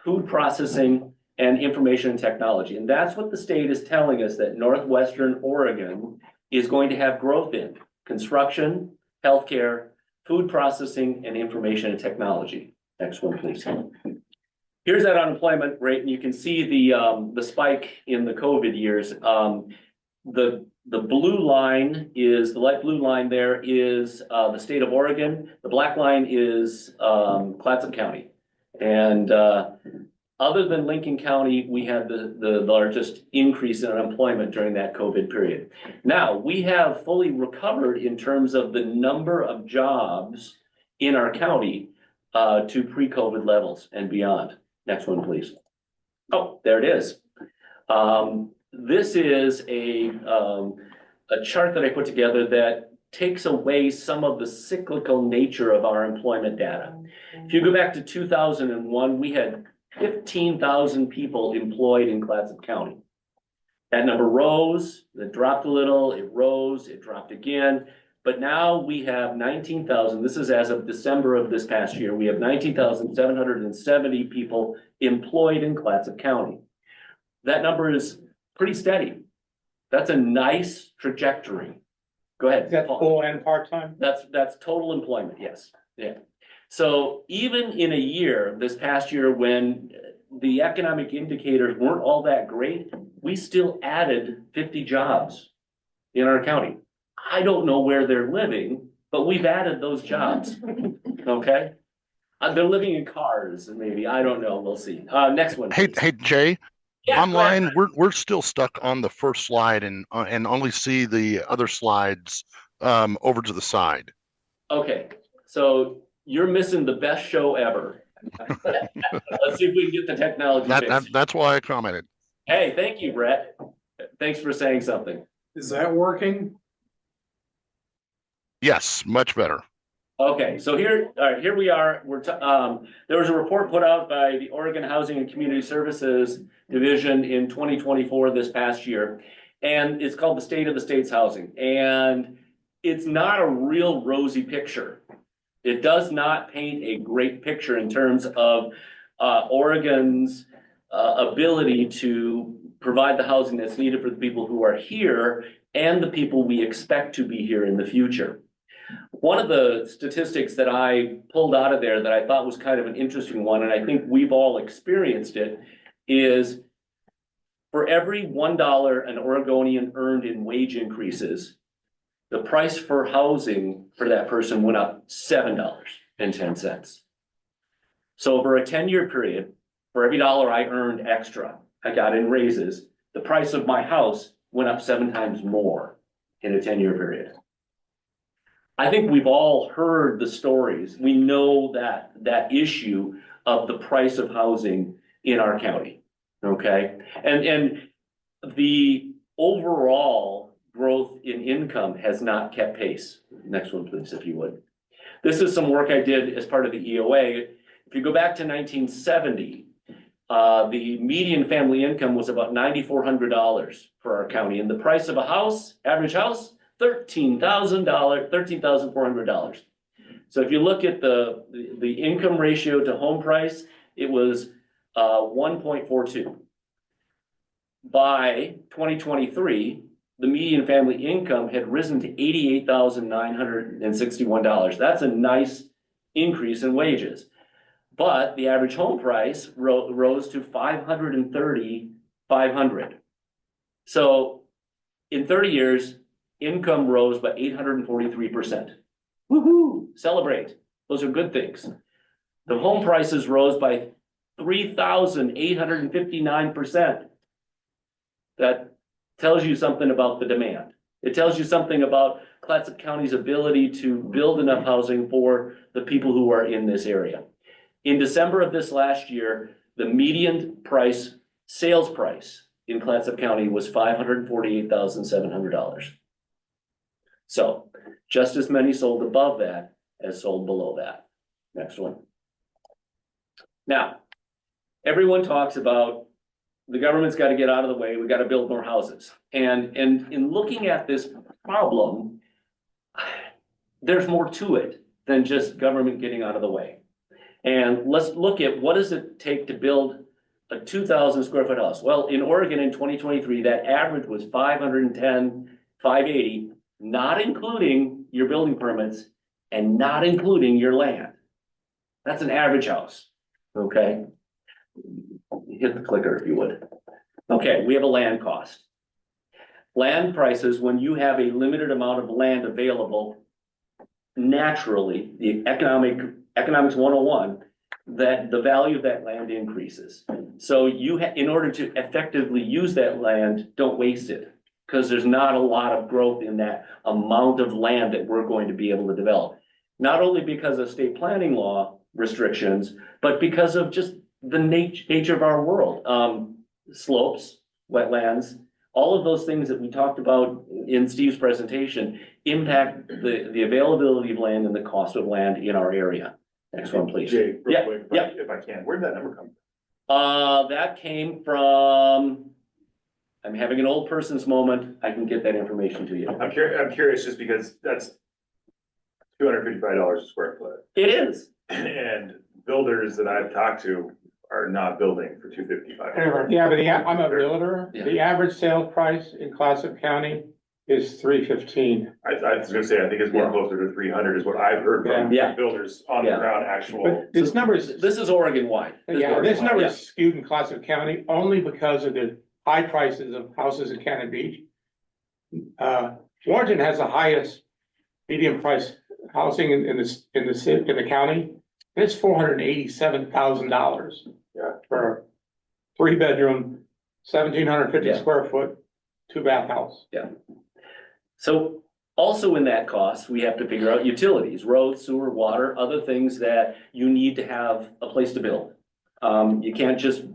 food processing, and information and technology. And that's what the state is telling us that Northwestern Oregon is going to have growth in: construction, healthcare, food processing, and information and technology. Next one, please. Here's that unemployment rate, and you can see the spike in the COVID years. The blue line is, the light blue line there is the state of Oregon. The black line is Clatsop County. And other than Lincoln County, we had the largest increase in unemployment during that COVID period. Now, we have fully recovered in terms of the number of jobs in our county to pre-COVID levels and beyond. Next one, please. Oh, there it is. This is a chart that I put together that takes away some of the cyclical nature of our employment data. If you go back to 2001, we had 15,000 people employed in Clatsop County. That number rose, it dropped a little, it rose, it dropped again. But now we have 19,000. This is as of December of this past year. We have 19,770 people employed in Clatsop County. That number is pretty steady. That's a nice trajectory. Go ahead. Is that full and part-time? That's total employment, yes. Yeah. So even in a year, this past year, when the economic indicators weren't all that great, we still added 50 jobs in our county. I don't know where they're living, but we've added those jobs, okay? They're living in cars, and maybe, I don't know, we'll see. Next one, please. Hey, Jay. Yeah, online, we're still stuck on the first slide and only see the other slides over to the side. Okay, so you're missing the best show ever. Let's see if we can get the technology fixed. That's why I commented. Hey, thank you, Brett. Thanks for saying something. Is that working? Yes, much better. Okay, so here we are. There was a report put out by the Oregon Housing and Community Services Division in 2024, this past year, and it's called the State of the State's Housing. And it's not a real rosy picture. It does not paint a great picture in terms of Oregon's ability to provide the housing that's needed for the people who are here and the people we expect to be here in the future. One of the statistics that I pulled out of there that I thought was kind of an interesting one, and I think we've all experienced it, is for every $1 an Oregonian earned in wage increases, the price for housing for that person went up $7.10. So over a 10-year period, For every dollar I earned extra, I got in raises, the price of my house went up 7 times more in a 10-year period. I think we've all heard the stories. We know that issue of the price of housing in our county, okay? And the overall growth in income has not kept pace. Next one, please, if you would. This is some work I did as part of the EOA. If you go back to 1970, the median family income was about $9,400 for our county, and the price of a house, average house, $13,400. So if you look at the income ratio to home price, it was 1.42. By 2023, the median family income had risen to $88,961. That's a nice increase in wages. But the average home price rose to $530,500. So in 30 years, income rose by 843%. Woohoo! Celebrate. Those are good things. The home prices rose by 3,859%. That tells you something about the demand. It tells you something about Clatsop County's ability to build enough housing for the people who are in this area. In December of this last year, the median price, sales price in Clatsop County was $548,700. So just as many sold above that as sold below that. Next one. Now, everyone talks about the government's got to get out of the way. We got to build more houses. And in looking at this problem, there's more to it than just government getting out of the way. And let's look at what does it take to build a 2,000 square foot house? Well, in Oregon in 2023, that average was 510, 580, not including your building permits and not including your land. That's an average house, okay? Hit the clicker if you would. Okay, we have a land cost. Land prices, when you have a limited amount of land available, naturally, the economics 101, that the value of that land increases. So in order to effectively use that land, don't waste it, because there's not a lot of growth in that amount of land that we're going to be able to develop. Not only because of state planning law restrictions, but because of just the nature of our world. Slopes, wetlands, all of those things that we talked about in Steve's presentation impact the availability of land and the cost of land in our area. Next one, please. Jay, real quick, Yeah. if I can, where'd that number come That came from, I'm having an old person's moment. I can get that information to you. from? I'm curious just because that's $255 a square foot. It is. And builders that I've talked to are not building for $255. Yeah, but I'm a realtor. Yeah. The average sales price in Clatsop County is $315. I was gonna say, I think it's more closer to 300 is what I've heard from Yeah. builders on the Yeah. ground, actual. But this number is, This is Oregon wide. this number is skewed in Clatsop County only because of the high prices of houses in Cannon Beach. Warrenton has the highest medium price housing in the county, and it's $487,000. Yeah. For a 3-bedroom, 1,750 Yeah. square foot, 2-bath house. So also in that cost, we have to figure out utilities, roads, sewer, water, other things that you need to have a place to build. You can't just,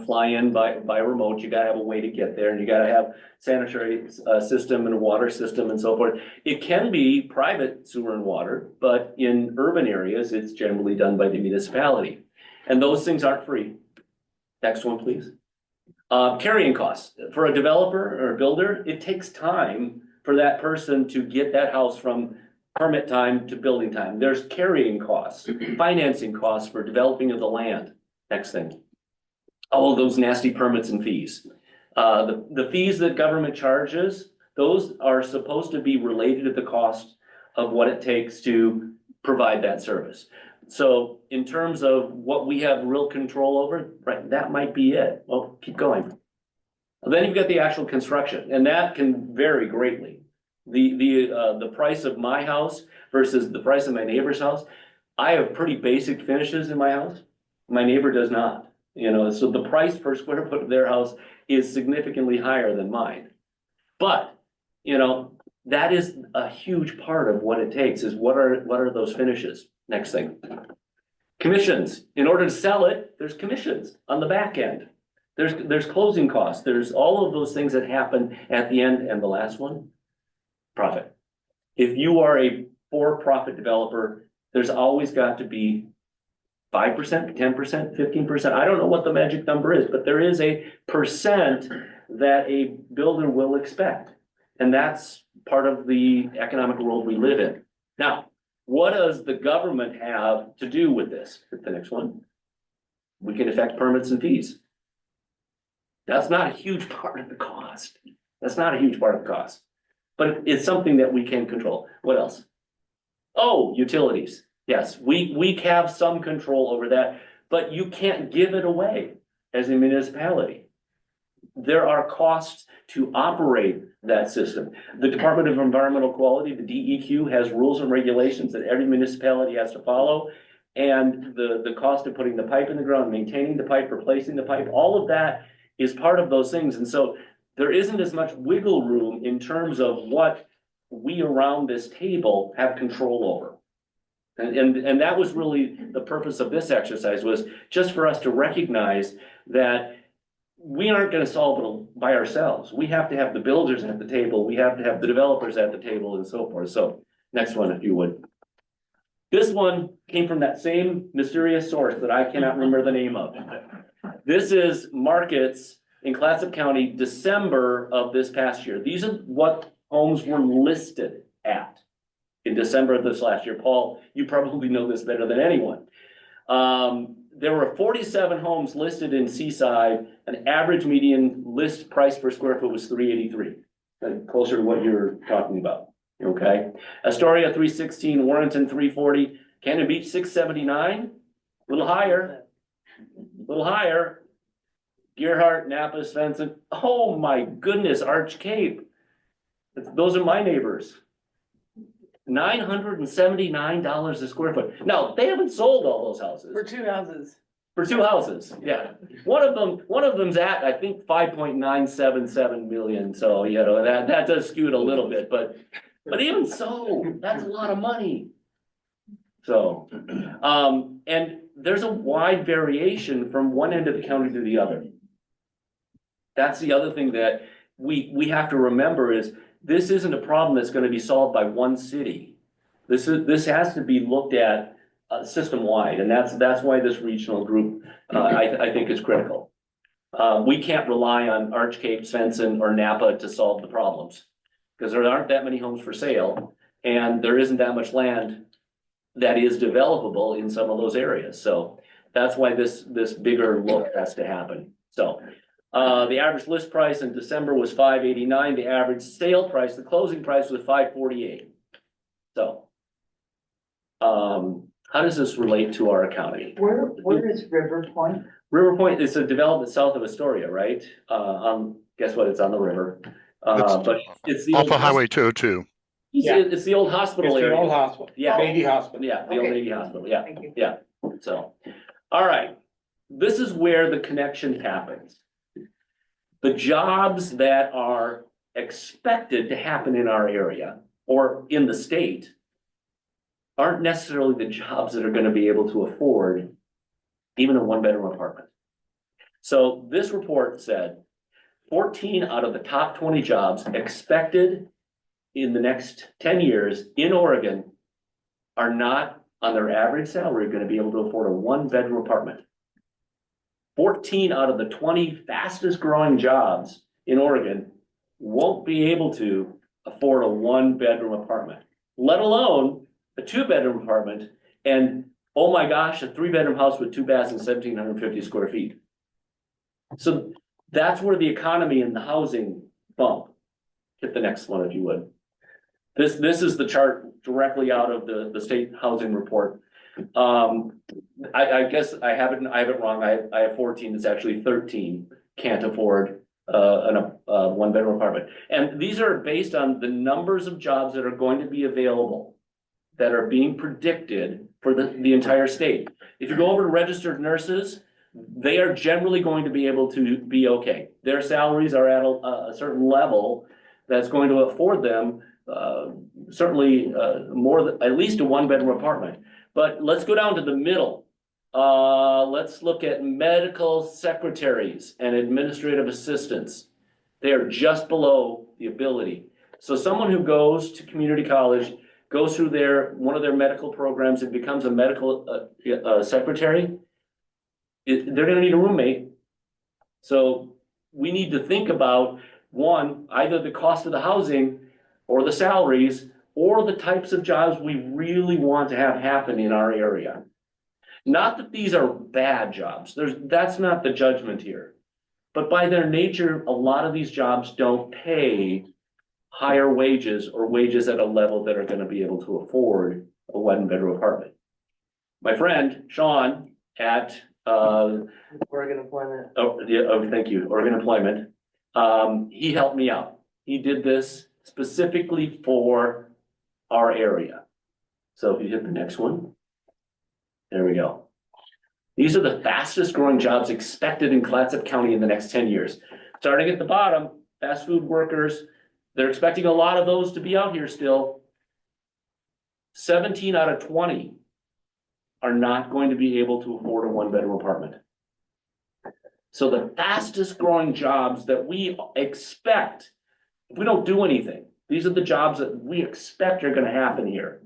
fly in by remote. You gotta have a way to get there, and you gotta have sanitary system and a water system and so forth. It can be private sewer and water, but in urban areas, it's generally done by the municipality. And those things aren't free. Next one, please. Carrying costs. For a developer or a builder, it takes time for that person to get that house from permit time to building time. There's carrying costs, financing costs for developing of the land. Next thing. All of those nasty permits and fees. The fees that government charges, those are supposed to be related to the cost of what it takes to provide that service. So in terms of what we have real control over, right, that might be it. Well, keep going. Then you've got the actual construction, and that can vary greatly. The price of my house versus the price of my neighbor's house. I have pretty basic finishes in my house. My neighbor does not. You know, so the price per square foot of their house is significantly higher than mine. But, you know, that is a huge part of what it takes is what are those finishes? Next thing. Commissions. In order to sell it, there's commissions on the back end. There's closing costs. There's all of those things that happen at the end. And the last one, profit. If you are a for-profit developer, there's always got to be 5%, 10%, 15%. I don't know what the magic number is, but there is a percent that a builder will expect. And that's part of the economic world we live in. Now, what does the government have to do with this? The next one. We can affect permits and fees. That's not a huge part of the cost. That's not a huge part of the cost. But it's something that we can control. What else? Oh, utilities. Yes, we have some control over that, but you can't give it away as a municipality. There are costs to operate that system. The Department of Environmental Quality, the DEQ, has rules and regulations that every municipality has to follow. And the cost of putting the pipe in the ground, maintaining the pipe, replacing the pipe, all of that is part of those things. And so there isn't as much wiggle room in terms of what we around this table have control over. And that was really the purpose of this exercise, was just for us to recognize that we aren't going to solve it by ourselves. We have to have the builders at the table. We have to have the developers at the table and so forth. So next one, if you would. This one came from that same mysterious source that I cannot remember the name of. This is markets in Clatsop County, December of this past year. These are what homes were listed at in December of this last year. Paul, you probably know this better than anyone. There were 47 homes listed in Seaside. An average median list price per square foot was $383, closer to what you're talking about. Okay, Astoria 316, Warrenton 340, Cannon Beach 679, a little higher, Gearhart, Napa, Svensson. Oh my goodness, Arch Cape. Those are my neighbors. $979 a square foot. Now, they haven't sold all those houses. For two houses. For two houses, yeah. One of them's at, I think, 5.977 million. So, you know, that does skew it a little bit, but even so, that's a lot of money. So, and there's a wide variation from one end of the county to the other. That's the other thing that we have to remember is this isn't a problem that's going to be solved by one city. This has to be looked at system-wide, and that's why this regional group I think is critical. We can't rely on Arch Cape, Svensson, or Napa to solve the problems because there aren't that many homes for sale, and there isn't that much land that is developable in some of those areas. So that's why this bigger look has to happen. So the average list price in December was $589. The average sale price, the closing price, was $548. So how does this relate to our economy? Where is River Point? River Point is a development south of Astoria, right? Guess what? It's on the river. But it's the off of Highway 202. It's the old hospital It's area. the old hospital. Yeah. Navy Hospital. Yeah, the old Okay. Navy Hospital. Yeah, Thank you. yeah. So, all right. This is where the connection happens. The jobs that are expected to happen in our area or in the state aren't necessarily the jobs that are going to be able to afford even a one-bedroom apartment. So this report said 14 out of the top 20 jobs expected in the next 10 years in Oregon are not on their average salary going to be able to afford a one-bedroom apartment. 14 out of the 20 fastest growing jobs in Oregon won't be able to afford a one-bedroom apartment, let alone a two-bedroom apartment, and oh my gosh, a three-bedroom house with 2 baths and 1,750 square feet. So that's where the economy and the housing bump. Hit the next one if you would. This is the chart directly out of the state housing report. I guess I have it wrong. I have 14. It's actually 13 can't afford a one-bedroom apartment. And these are based on the numbers of jobs that are going to be available that are being predicted for the entire state. If you go over to registered nurses, they are generally going to be able to be okay. Their salaries are at a certain level that's going to afford them certainly more than at least a one-bedroom apartment. But let's go down to the middle. Let's look at medical secretaries and administrative assistants. They are just below the ability. So someone who goes to community college, goes through one of their medical programs and becomes a medical secretary, they're gonna need a roommate. So we need to think about, one, either the cost of the housing or the salaries or the types of jobs we really want to have happen in our area. Not that these are bad jobs. That's not the judgment here. But by their nature, a lot of these jobs don't pay higher wages or wages at a level that are going to be able to afford a one-bedroom apartment. My friend, Sean, at Oregon Employment. Thank you, Oregon Employment. He helped me out. He did this specifically for our area. So if you hit the next one, there we go. These are the fastest growing jobs expected in Clatsop County in the next 10 years. Starting at the bottom, fast food workers, they're expecting a lot of those to be out here still. 17 out of 20 are not going to be able to afford a one-bedroom apartment. So the fastest growing jobs that we expect, if we don't do anything, these are the jobs that we expect are going to happen here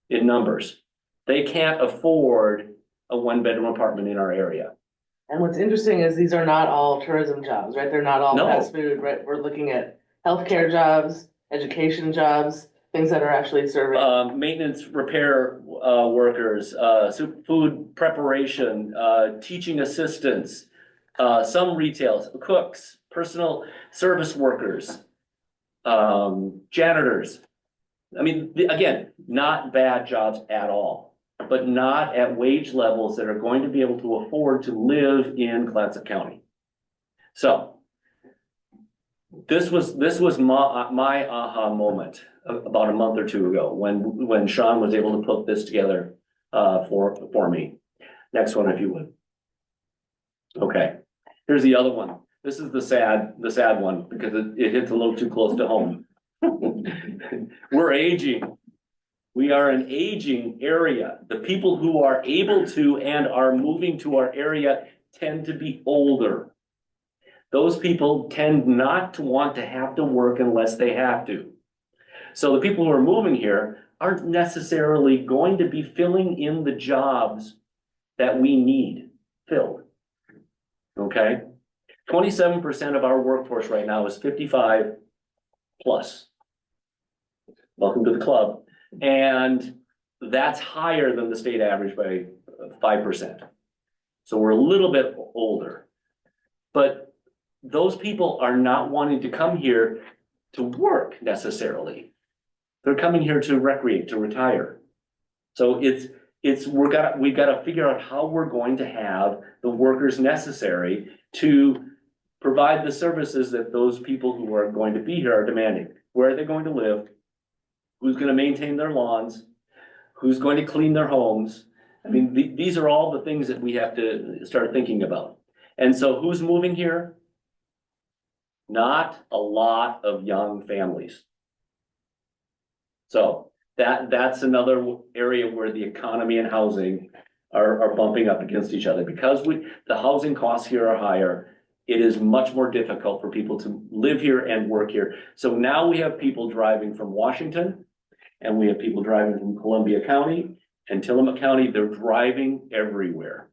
in numbers. They can't afford a one-bedroom apartment in our area. And what's interesting is these are not all tourism jobs, right? They're not all No. fast food, right? We're looking at healthcare jobs, education jobs, things that are actually serving. Maintenance, repair workers, food preparation, teaching assistants, some retail, cooks, personal service workers, janitors. I mean, again, not bad jobs at all, but not at wage levels that are going to be able to afford to live in Clatsop County. So this was my aha moment about a month or two ago when Sean was able to put this together for me. Next one, if you would. Okay, here's the other one. This is the sad one because it hits a little too close to home. We're aging. We are an aging area. The people who are able to and are moving to our area tend to be older. Those people tend not to want to have to work unless they have to. So the people who are moving here aren't necessarily going to be filling in the jobs that we need filled. Okay? 27% of our workforce right now is 55 plus. Welcome to the club. And that's higher than the state average by 5%. So we're a little bit older. But those people are not wanting to come here to work necessarily. They're coming here to recreate, to retire. So we've got to figure out how we're going to have the workers necessary to provide the services that those people who are going to be here are demanding. Where are they going to live? Who's going to maintain their lawns? Who's going to clean their homes? I mean, these are all the things that we have to start thinking about. And so who's moving here? Not a lot of young families. So that's another area where the economy and housing are bumping up against each other. Because the housing costs here are higher, it is much more difficult for people to live here and work here. So now we have people driving from Washington, and we have people driving from Columbia County and Tillamook County. They're driving everywhere.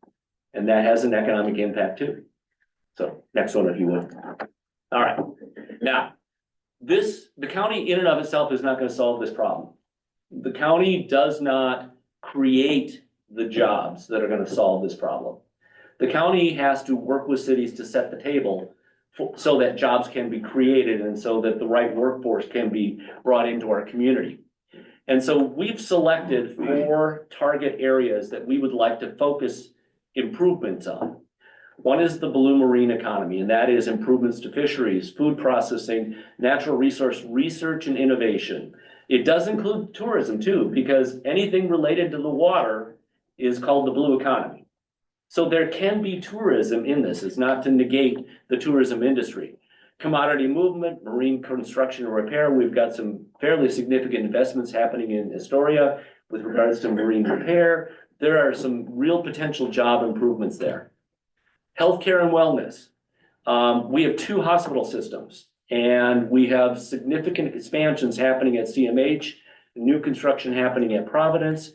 And that has an economic impact too. So next one, if you would. All right. Now, the county in and of itself is not going to solve this problem. The county does not create the jobs that are going to solve this problem. The county has to work with cities to set the table so that jobs can be created and so that the right workforce can be brought into our community. And so we've selected 4 target areas that we would like to focus improvements on. One is the blue marine economy, and that is improvements to fisheries, food processing, natural resource research and innovation. It does include tourism too, because anything related to the water is called the blue economy. So there can be tourism in this. It's not to negate the tourism industry. Commodity movement, marine construction and repair. We've got some fairly significant investments happening in Astoria with regards to marine repair. There are some real potential job improvements there. Healthcare and wellness. We have 2 hospital systems, and we have significant expansions happening at CMH, new construction happening at Providence.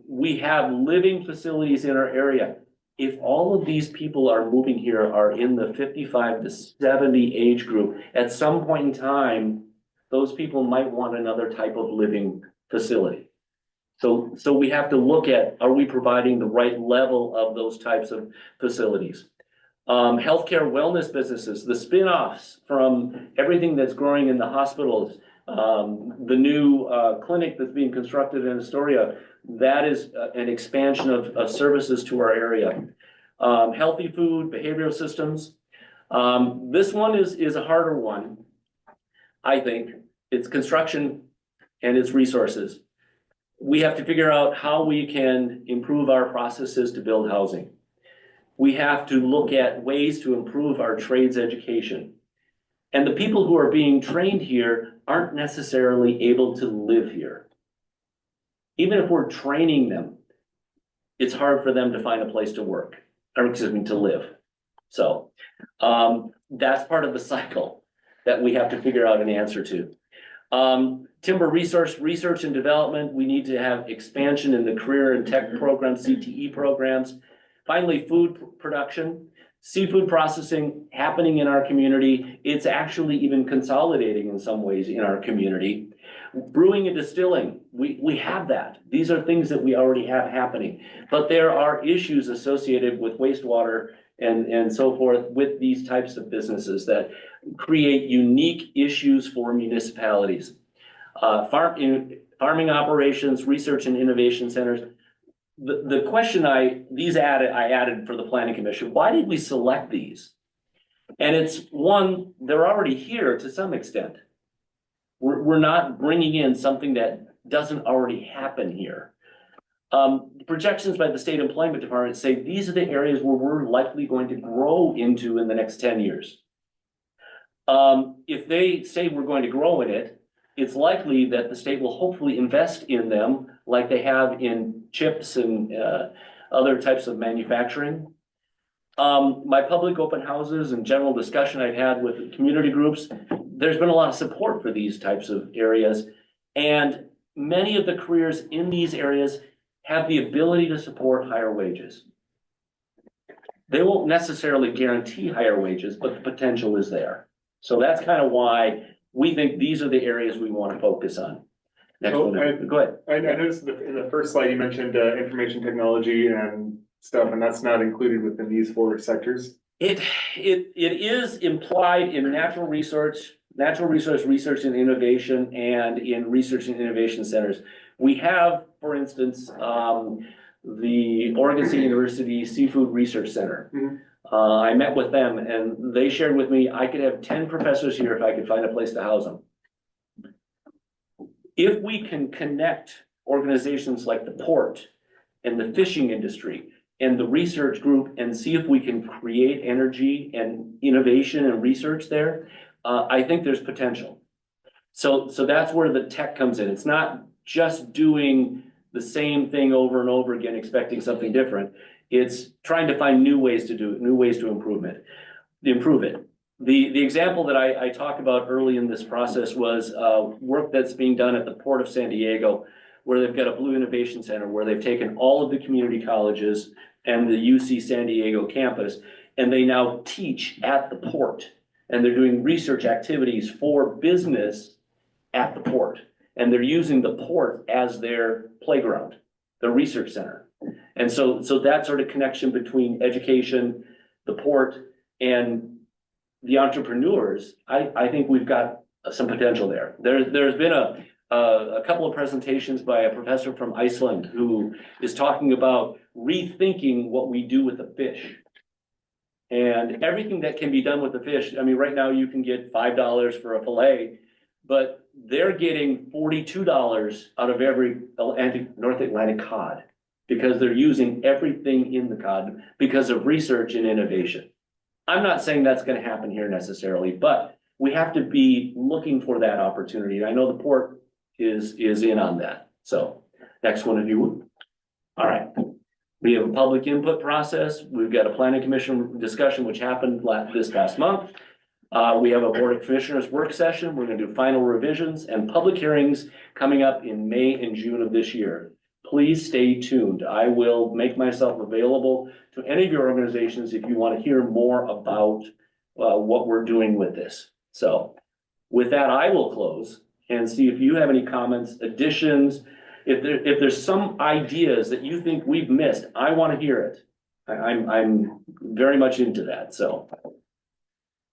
We have living facilities in our area. If all of these people are moving here are in the 55 to 70 age group, at some point in time, those people might want another type of living facility. So we have to look at, are we providing the right level of those types of facilities? Healthcare wellness businesses, the spin-offs from everything that's growing in the hospitals, the new clinic that's being constructed in Astoria, that is an expansion of services to our area. Healthy food, behavioral systems. This one is a harder one, I think. It's construction and it's resources. We have to figure out how we can improve our processes to build housing. We have to look at ways to improve our trades education. And the people who are being trained here aren't necessarily able to live here. Even if we're training them, it's hard for them to find a place to work, or excuse me, to live. So that's part of the cycle that we have to figure out an answer to. Timber research and development, we need to have expansion in the career and tech programs, CTE programs. Finally, food production, seafood processing happening in our community. It's actually even consolidating in some ways in our community. Brewing and distilling, we have that. These are things that we already have happening, but there are issues associated with wastewater and so forth with these types of businesses that create unique issues for municipalities. Farming operations, research and innovation centers. The question I added for the planning commission, why did we select these? And it's one, they're already here to some extent. We're not bringing in something that doesn't already happen here. Projections by the state employment department say these are the areas where we're likely going to grow into in the next 10 years. If they say we're going to grow in it, it's likely that the state will hopefully invest in them like they have in chips and other types of manufacturing. My public open houses and general discussion I've had with community groups, there's been a lot of support for these types of areas. And many of the careers in these areas have the ability to support higher wages. They won't necessarily guarantee higher wages, but the potential is there. So that's kind of why we think these are the areas we want to focus on. Next one, go ahead. I noticed in the first slide, you mentioned information technology and stuff, and that's not included within these 4 sectors. It is implied in natural resource research and innovation, and in research and innovation centers. We have, for instance, the Oregon State University Seafood Research Center. Mm-hmm. I met with them and they shared with me, I could have 10 professors here if I could find a place to house them. If we can connect organizations like the port and the fishing industry and the research group and see if we can create energy and innovation and research there, I think there's potential. So that's where the tech comes in. It's not just doing the same thing over and over again, expecting something different. It's trying to find new ways to do it, new ways to improve it. The example that I talked about early in this process was work that's being done at the Port of San Diego, where they've got a Blue Innovation Center, where they've taken all of the community colleges and the UC San Diego campus, and they now teach at the port. And they're doing research activities for business at the port. And they're using the port as their playground, the research center. And so that sort of connection between education, the port, and the entrepreneurs, I think we've got some potential there. There's been a couple of presentations by a professor from Iceland who is talking about rethinking what we do with the fish. And everything that can be done with the fish. I mean, right now you can get $5 for a fillet, but they're getting $42 out of every North Atlantic cod. because they're using everything in the cod because of research and innovation. I'm not saying that's gonna happen here necessarily, but we have to be looking for that opportunity. And I know the port is in on that. So next one, if you would. All right. We have a public input process. We've got a planning commission discussion, which happened this past month. We have a board of commissioners work session. We're gonna do final revisions and public hearings coming up in May and June of this year. Please stay tuned. I will make myself available to any of your organizations if you want to hear more about what we're doing with this. So with that, I will close and see if you have any comments, additions. If there's some ideas that you think we've missed, I want to hear it. I'm very much into that. So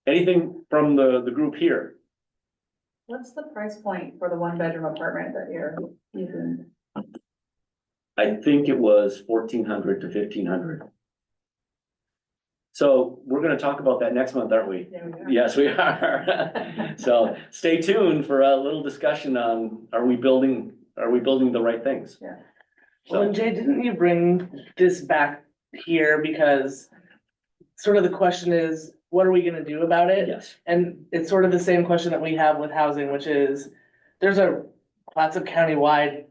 anything from the group here? What's the price point for the one bedroom apartment that you're using? I think it was 1,400 to 1,500. So we're going to talk about that next month, aren't we? There we go. Yes, we are. So stay tuned for a little discussion on, are we building the right things? Yeah. Well, and Jay, didn't you bring this back here because sort of the question is, what are we gonna do about it? Yes. And it's sort of the same question that we have with housing, which is, there's a Clatsop County-wide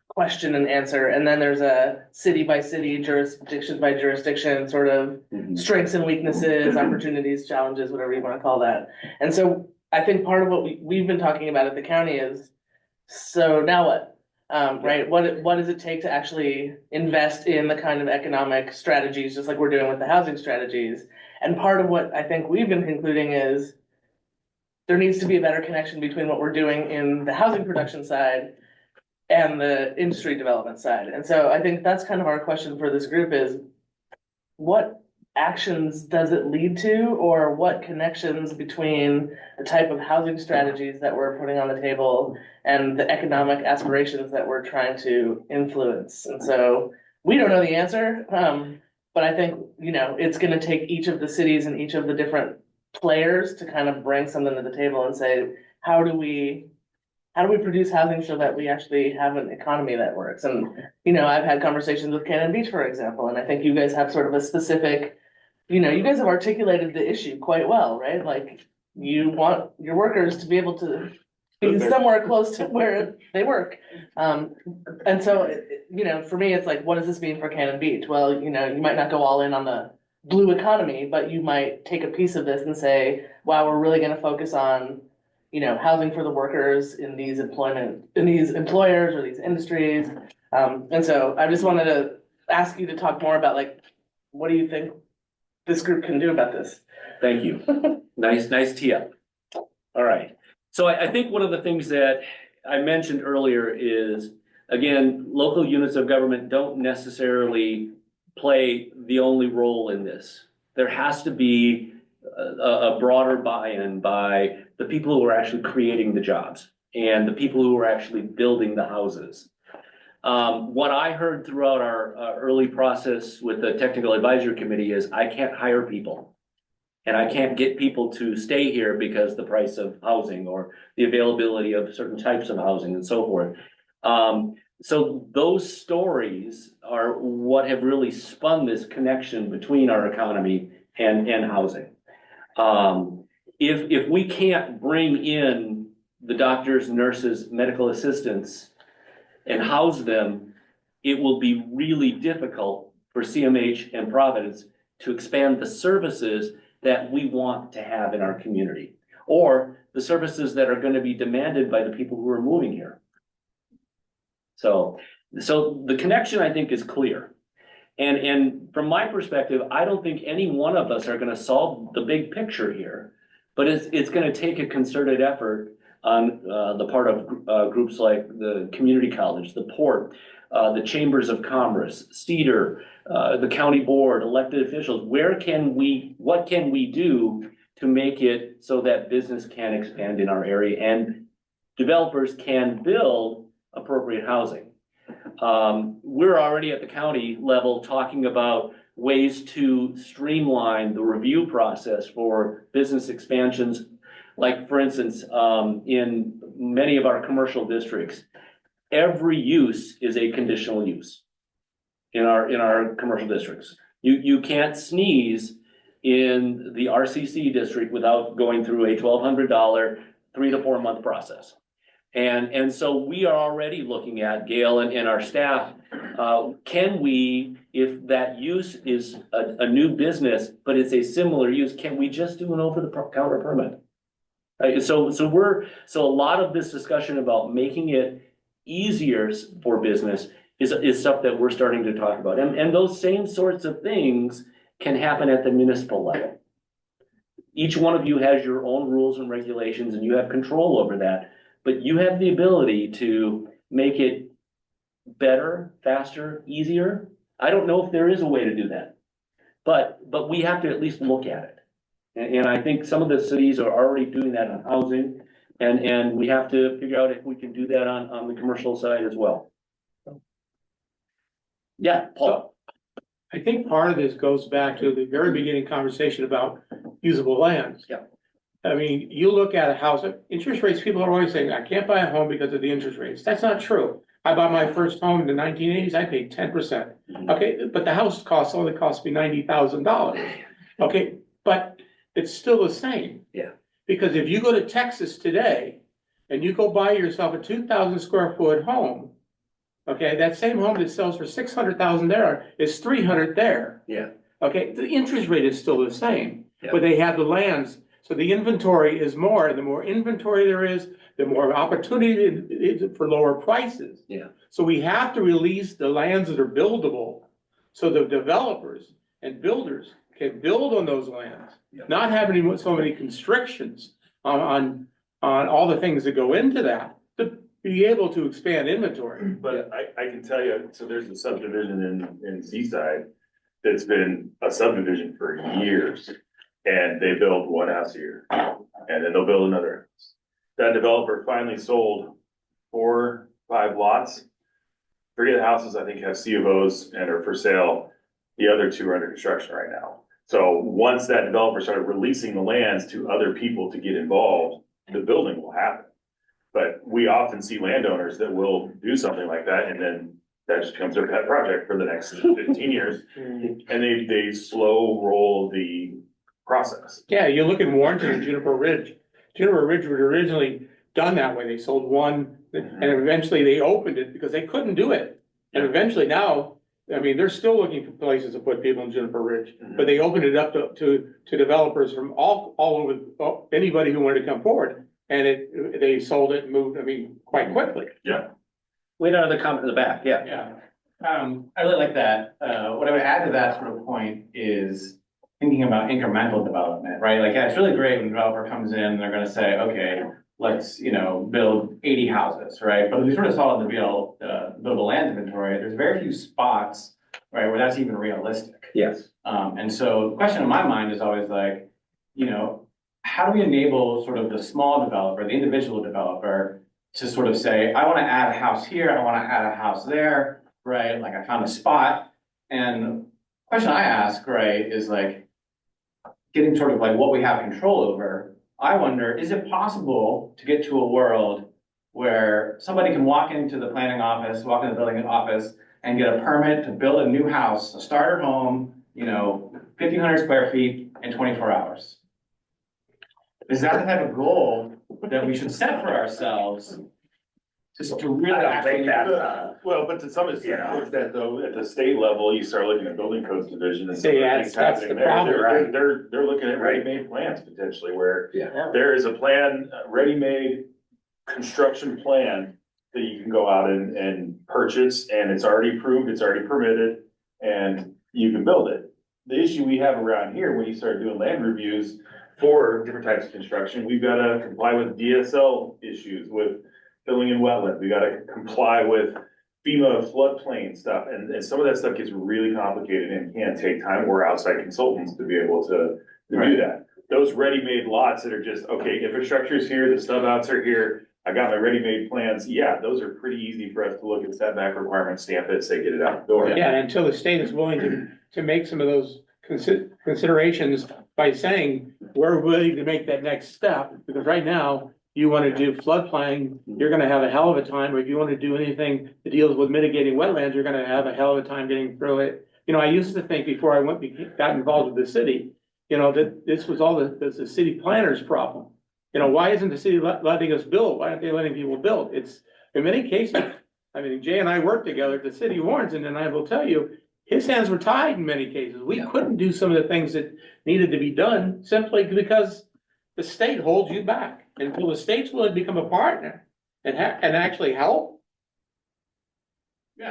question and answer, and then there's a city by city, jurisdiction by jurisdiction, sort of strengths and weaknesses, opportunities, challenges, whatever you wanna call that. And so I think part of what we've been talking about at the county is, so now what? Right, what does it take to actually invest in the kind of economic strategies, just like we're doing with the housing strategies? And part of what I think we've been concluding is there needs to be a better connection between what we're doing in the housing production side and the industry development side. And so I think that's kind of our question for this group is, what actions does it lead to, or what connections between the type of housing strategies that we're putting on the table and the economic aspirations that we're trying to influence? And so we don't know the answer, but I think, it's gonna take each of the cities and each of the different players to kind of bring something to the table and say, how do we produce housing so that we actually have an economy that works? And, I've had conversations with Cannon Beach, for example, and I think you guys have sort of a specific, you guys have articulated the issue quite well, right? Like, you want your workers to be able to be somewhere close to where they work. And so, for me, it's like, what does this mean for Cannon Beach? Well, you might not go all in on the blue economy, but you might take a piece of this and say, wow, we're really gonna focus on, housing for the workers in these employers or these industries. And so I just wanted to ask you to talk more about, like, what do you think this group can do about this? Thank you. Nice tee up. All right. So I think one of the things that I mentioned earlier is, again, local units of government don't necessarily play the only role in this. There has to be a broader buy-in by the people who are actually creating the jobs and the people who are actually building the houses. What I heard throughout our early process with the technical advisory committee is, I can't hire people. And I can't get people to stay here because the price of housing or the availability of certain types of housing and so forth. So those stories are what have really spun this connection between our economy and housing. If we can't bring in the doctors, nurses, medical assistants and house them, it will be really difficult for CMH and Providence to expand the services that we want to have in our community, or the services that are going to be demanded by the people who are moving here. So the connection, I think, is clear. And from my perspective, I don't think any one of us are going to solve the big picture here, but it's going to take a concerted effort on the part of groups like the community college, the port, the chambers of commerce, CEDAR, the county board, elected officials. What can we do to make it so that business can expand in our area and developers can build appropriate housing? We're already at the county level talking about ways to streamline the review process for business expansions. Like, for instance, in many of our commercial districts, every use is a conditional use. in our commercial districts. You can't sneeze in the RCC district without going through a $1,200, 3 to 4 month process. And so we are already looking at, Gail and our staff, can we, if that use is a new business, but it's a similar use, can we just do an over the counter permit? Right, so a lot of this discussion about making it easier for business is stuff that we're starting to talk about. And those same sorts of things can happen at the municipal level. Each one of you has your own rules and regulations and you have control over that, but you have the ability to make it better, faster, easier. I don't know if there is a way to do that, but we have to at least look at it. And I think some of the cities are already doing that on housing, and we have to figure out if we can do that on the commercial side as well. Yeah, Paul. I think part of this goes back to the very beginning conversation about usable lands. Yeah. I mean, you look at a house, interest rates, people are always saying, I can't buy a home because of the interest rates. That's not true. I bought my first home in the 1980s, I paid 10%. Okay, but the house only cost me $90,000. Okay, but it's still the same. Yeah. Because if you go to Texas today and you go buy yourself a 2,000 square foot home, okay, that same home that sells for 600,000 there is 300 there. Yeah. Okay, the interest rate is still the same, Yeah. but they have the lands. So the inventory is more, and the more inventory there is, the more opportunity it is for lower prices. Yeah. So we have to release the lands that are buildable so the developers and builders can build on those lands, not having so many constrictions on all the things that go into that to be able to expand inventory. But I can tell you, so there's a subdivision in Seaside that's been a subdivision for years. And they build one house a year, and then they'll build another house. That developer finally sold 4, 5 lots. 3 of the houses, I think, have C of Os and are for sale. The other 2 are under construction right now. So once that developer started releasing the lands to other people to get involved, the building will happen. But we often see landowners that will do something like that, and then that just becomes their pet project for the next 15 years. And they slow roll the process. Yeah, you look at Warrenton and Juniper Ridge. Juniper Ridge was originally done that way. They sold one and eventually they opened it because they couldn't do it. And eventually now, I mean, they're still looking for places to put people in Juniper Ridge, but they opened it up to developers from all over, anybody who wanted to come forward. And they sold it and moved, I mean, quite quickly. Yeah. Wait out of the comment in the back, yeah. Yeah, I really like that. What I would add to that sort of point is thinking about incremental development, right? Like, yeah, it's really great when a developer comes in and they're gonna say, okay, let's, build 80 houses, right? But we sort of saw in the buildable land inventory, there's very few spots, right, where that's even realistic. Yes. And so the question in my mind is always like, how do we enable sort of the small developer, the individual developer, to sort of say, I want to add a house here, I want to add a house there, right? Like I found a spot. And the question I ask, right, is like, getting sort of like what we have control over, I wonder, is it possible to get to a world where somebody can walk into the planning office, walk in the building office, and get a permit to build a new house, a starter home, 1,500 square feet in 24 hours? Is that the type of goal that we should set for ourselves? Just to really actually Well, but to some extent, with that though, at the state level, you start looking at building codes division and See, that's happening the there. problem, right? They're looking at ready-made plans potentially where there is a plan, ready-made construction plan that you can go out and purchase, and it's already approved, it's already permitted, and you can build it. The issue we have around here, when you start doing land reviews for different types of construction, we've got to comply with DSL issues, with filling in wetlands, we gotta comply with FEMA floodplain stuff, and some of that stuff gets really complicated and can take time. We're outside consultants to be able to do that. Those ready-made lots that are just, okay, infrastructure is here, the stub outs are here, I got my ready-made plans, yeah, those are pretty easy for us to look at setback requirements, stamp it, say, get it out the door. Yeah, until the state is willing to make some of those considerations by saying, we're willing to make that next step, because right now, you want to do floodplain, you're going to have a hell of a time. Or if you want to do anything that deals with mitigating wetlands, you're going to have a hell of a time getting through it. You know, I used to think before got involved with the city, you know, that this was all the city planner's problem. You know, why isn't the city letting us build? Why aren't they letting people build? It's in many cases. I mean, Jay and I worked together at the city of Warrenton, and I will tell you, his hands were tied in many cases. We couldn't do some of the things that needed to be done simply because the state holds you back. Until the state's willing to become a partner and actually help,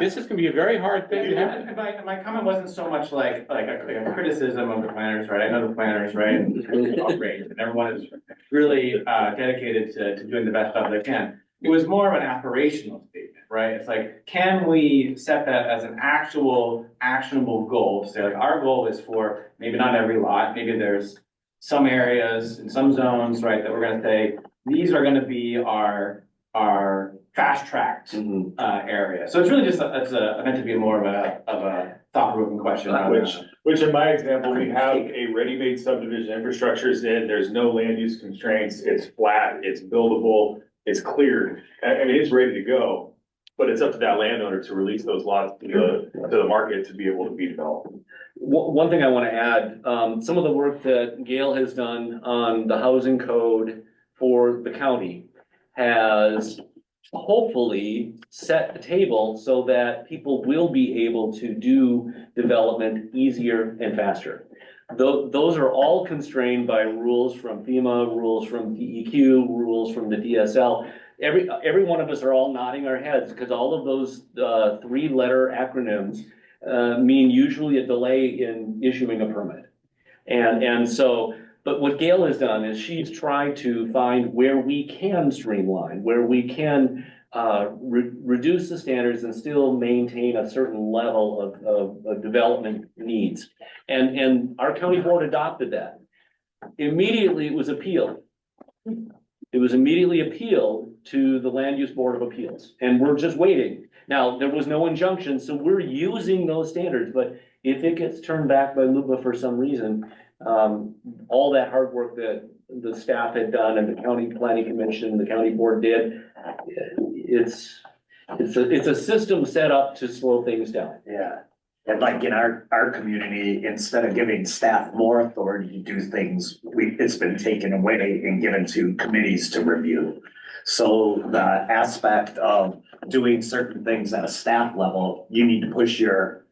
this is gonna be a very hard thing to happen. And my comment wasn't so much like a criticism of the planners, right? I know the planners, right? It's great, and everyone is really dedicated to doing the best job they can. It was more of an aspirational statement, right? It's like, can we set that as an actual actionable goal to say, like, our goal is for maybe not every lot, maybe there's some areas in some zones, right, that we're gonna say, these are gonna be our fast-tracked area. So it's really just, meant to be more of a thought-provoking question. Which in my example, we have a ready-made subdivision, infrastructure's in, there's no land use constraints, it's flat, it's buildable, it's cleared. I mean, it's ready to go, but it's up to that landowner to release those lots to the market to be able to be developed. One thing I want to add, some of the work that Gail has done on the housing code for the county has hopefully set the table so that people will be able to do development easier and faster. Those are all constrained by rules from FEMA, rules from DEQ, rules from the DSL. Every one of us are all nodding our heads because all of those three-letter acronyms mean usually a delay in issuing a permit. And so, but what Gail has done is she's tried to find where we can streamline, where we can reduce the standards and still maintain a certain level of development needs. And our county board adopted that. Immediately it was appealed. It was immediately appealed to the Land Use Board of Appeals, and we're just waiting. Now, there was no injunction, so we're using those standards, but if it gets turned back by LUPA for some reason, all that hard work that the staff had done and the county planning commission, the county board did, it's a system set up to slow things down. Yeah. And like in our community, instead of giving staff more authority to do things, it's been taken away and given to committees to review. So the aspect of doing certain things at a staff level, you need to push your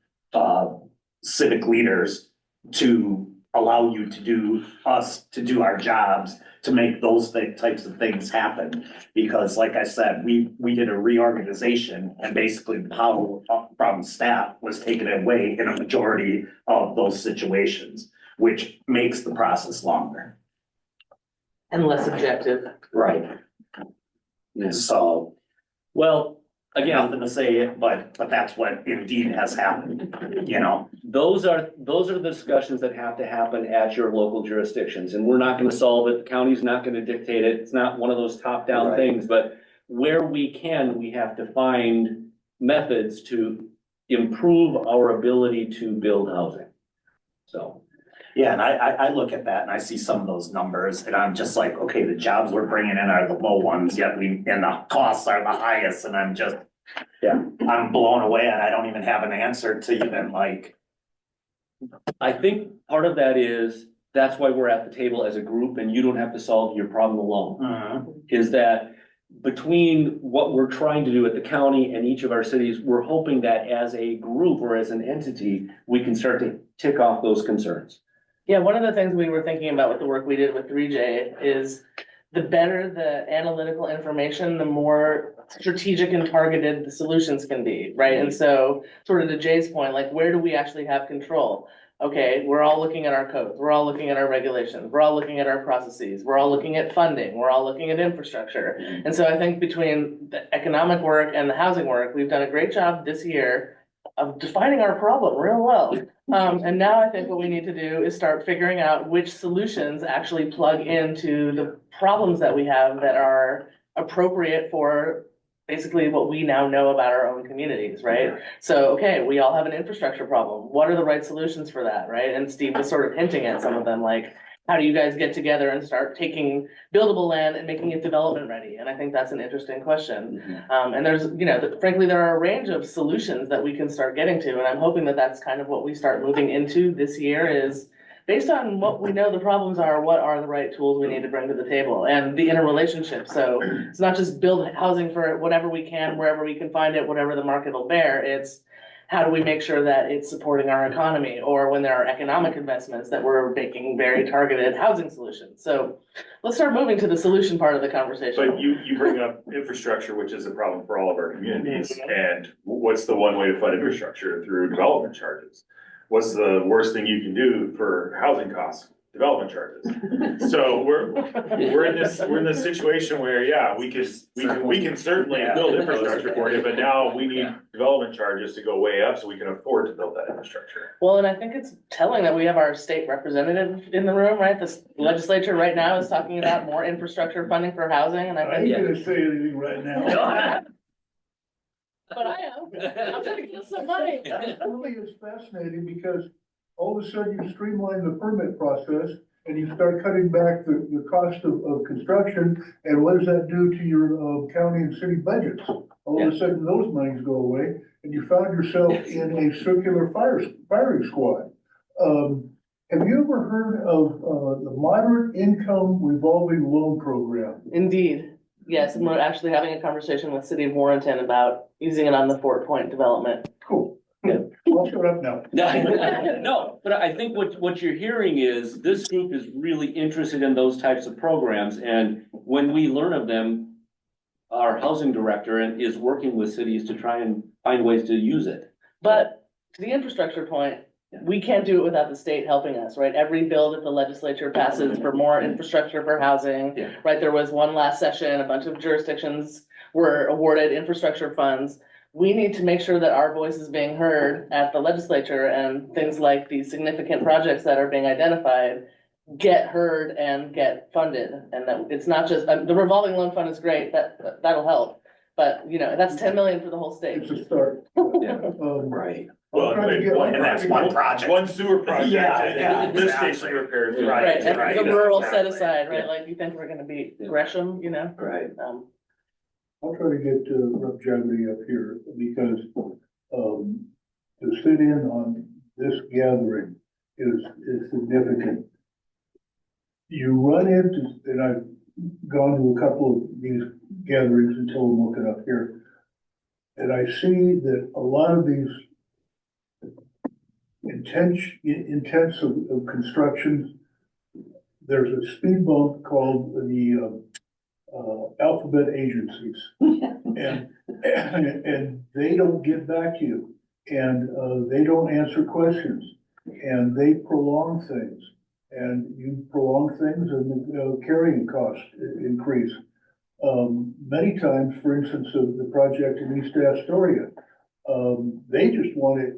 civic leaders to allow you to do our jobs, to make those types of things happen. Because like I said, we did a reorganization and basically the power from staff was taken away in a majority of those situations, which makes the process longer. And less objective. Right. So, well, again, nothing to say, but that's what indeed has happened, you know? Those are the discussions that have to happen at your local jurisdictions, and we're not gonna solve it, the county's not gonna dictate it, it's not one of those top-down things, but where we can, we have to find methods to improve our ability to build housing. So. Yeah, and I look at that and I see some of those numbers and I'm just like, okay, the jobs we're bringing in are the low ones, yet and the costs are the highest, and I'm just, I'm blown away and I don't even have an answer to even like. I think part of that is, that's why we're at the table as a group and you don't have to solve your problem alone. Is that between what we're trying to do at the county and each of our cities, we're hoping that as a group or as an entity, we can start to tick off those concerns. Yeah, one of the things we were thinking about with the work we did with 3J is the better the analytical information, the more strategic and targeted the solutions can be, right? And so sort of to Jay's point, like, where do we actually have control? Okay, we're all looking at our codes, we're all looking at our regulations, we're all looking at our processes, we're all looking at funding, we're all looking at infrastructure. And so I think between the economic work and the housing work, we've done a great job this year of defining our problem real well. And now I think what we need to do is start figuring out which solutions actually plug into the problems that we have that are appropriate for basically what we now know about our own communities, right? So, okay, we all have an infrastructure problem. What are the right solutions for that, right? And Steve was sort of hinting at some of them, like how do you guys get together and start taking buildable land and making it development ready? And I think that's an interesting question. And there's, frankly, there are a range of solutions that we can start getting to. And I'm hoping that that's kind of what we start moving into this year is based on what we know the problems are, what are the right tools we need to bring to the table and the interrelationship. So it's not just build housing for whatever we can, wherever we can find it, whatever the market will bear. It's how do we make sure that it's supporting our economy, or when there are economic investments that we're making very targeted housing solutions. So let's start moving to the solution part of the conversation. But you bring up infrastructure, which is a problem for all of our communities. And what's the one way to fund infrastructure? Through development charges. What's the worst thing you can do for housing costs? Development charges. So we're in this situation where, yeah, we can certainly build infrastructure for you, but now we need development charges to go way up so we can afford to build that infrastructure. Well, and I think it's telling that we have our state representative in the room, right? The legislature right now is talking about more infrastructure funding for housing, and I ain't gonna say anything right now. But I am. I'm trying to get some money. It really is fascinating because all of a sudden you streamline the permit process and you start cutting back the cost of construction. And what does that do to your county and city budgets? All of a sudden those monies go away and you found yourself in a circular firing squad. Have you ever heard of the Moderate Income Revolving Loan Program? Indeed. Yes, and we're actually having a conversation with City of Warrenton about using it on the Fort Point development. Cool. Good. I'll shut up now. No, but I think what you're hearing is this group is really interested in those types of programs, and when we learn of them, our housing director is working with cities to try and find ways to use it. But to the infrastructure point, we can't do it without the state helping us, right? Every bill that the legislature passes for more infrastructure for housing, right? There was one last session, a bunch of jurisdictions were awarded infrastructure funds. We need to make sure that our voice is being heard at the legislature, and things like these significant projects that are being identified get heard and get funded. And that it's not just, the revolving loan fund is great, that'll help. But that's 10 million for the whole state. It's a start. Right. Well, and that's one project. One sewer project. Yeah, and lift exactly. station repairs. Right, and right, the rural set exactly. aside, right? Like you think we're gonna be Gresham, Right. I'll try to get Rep. Jaggerty up here because, to sit in on this gathering is significant. You run into, and I've gone to a couple of these gatherings until I'm looking up here. And I see that a lot of these intents of construction, there's a speed bump called the alphabet agencies. And they don't get back to you, and they don't answer questions, and they prolong things. And you prolong things and the carrying costs increase. Many times, for instance, of the project in East Astoria, they just want it,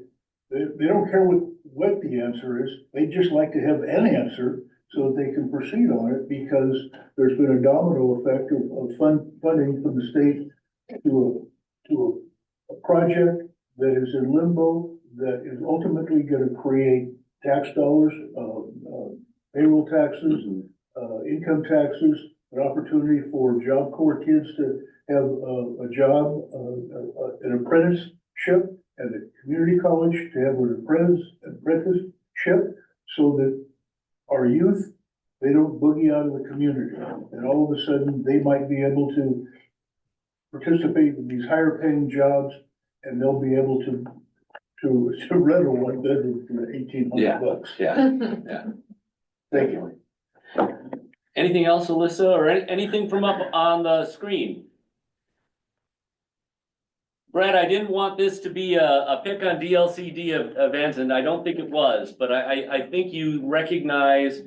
they don't care what the answer is, they just like to have an answer so that they can proceed on it, because there's been a domino effect of funding from the state to a project that is in limbo, that is ultimately gonna create tax dollars, payroll taxes, income taxes, an opportunity for Job Corps kids to have a job, an apprenticeship at a community college, to have an apprenticeship, so that our youth, they don't boogie out of the community. And all of a sudden, they might be able to participate in these higher paying jobs, and they'll be able to rent a one bedroom for $1,800. Yeah. Thank you. Anything else, Alyssa, or anything from up on the screen? Brad, I didn't want this to be a pick on DLCD event, and I don't think it was, but I think you recognize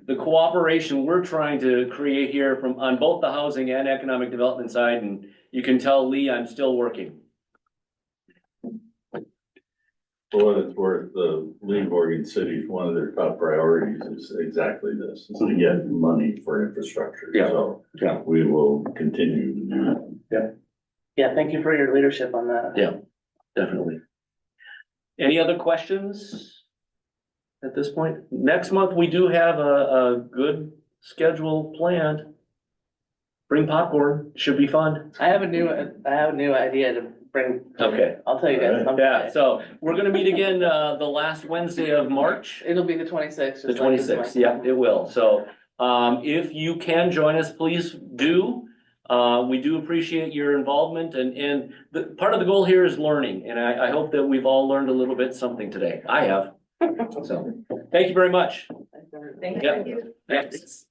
the cooperation we're trying to create here on both the housing and economic development side, and you can tell Lee I'm still working. For what it's worth, the League of Oregon Cities, one of their top priorities is exactly this, is to get money for infrastructure. Yeah. So Yeah. we will continue to do that. Yeah, thank you for your leadership on that. Yeah, definitely. Any other questions? at this point. Next month, we do have a good schedule planned. Bring popcorn, should be fun. I have a new idea to bring. Okay. I'll tell you guys. Yeah, so we're gonna meet again, the last Wednesday of March. It'll be the 26th. The 26th, yeah, it will. So, if you can join us, please do. We do appreciate your involvement and the part of the goal here is learning. And I hope that we've all learned a little bit something today. I have. So, thank you very much. Thank Yep. you. Thanks.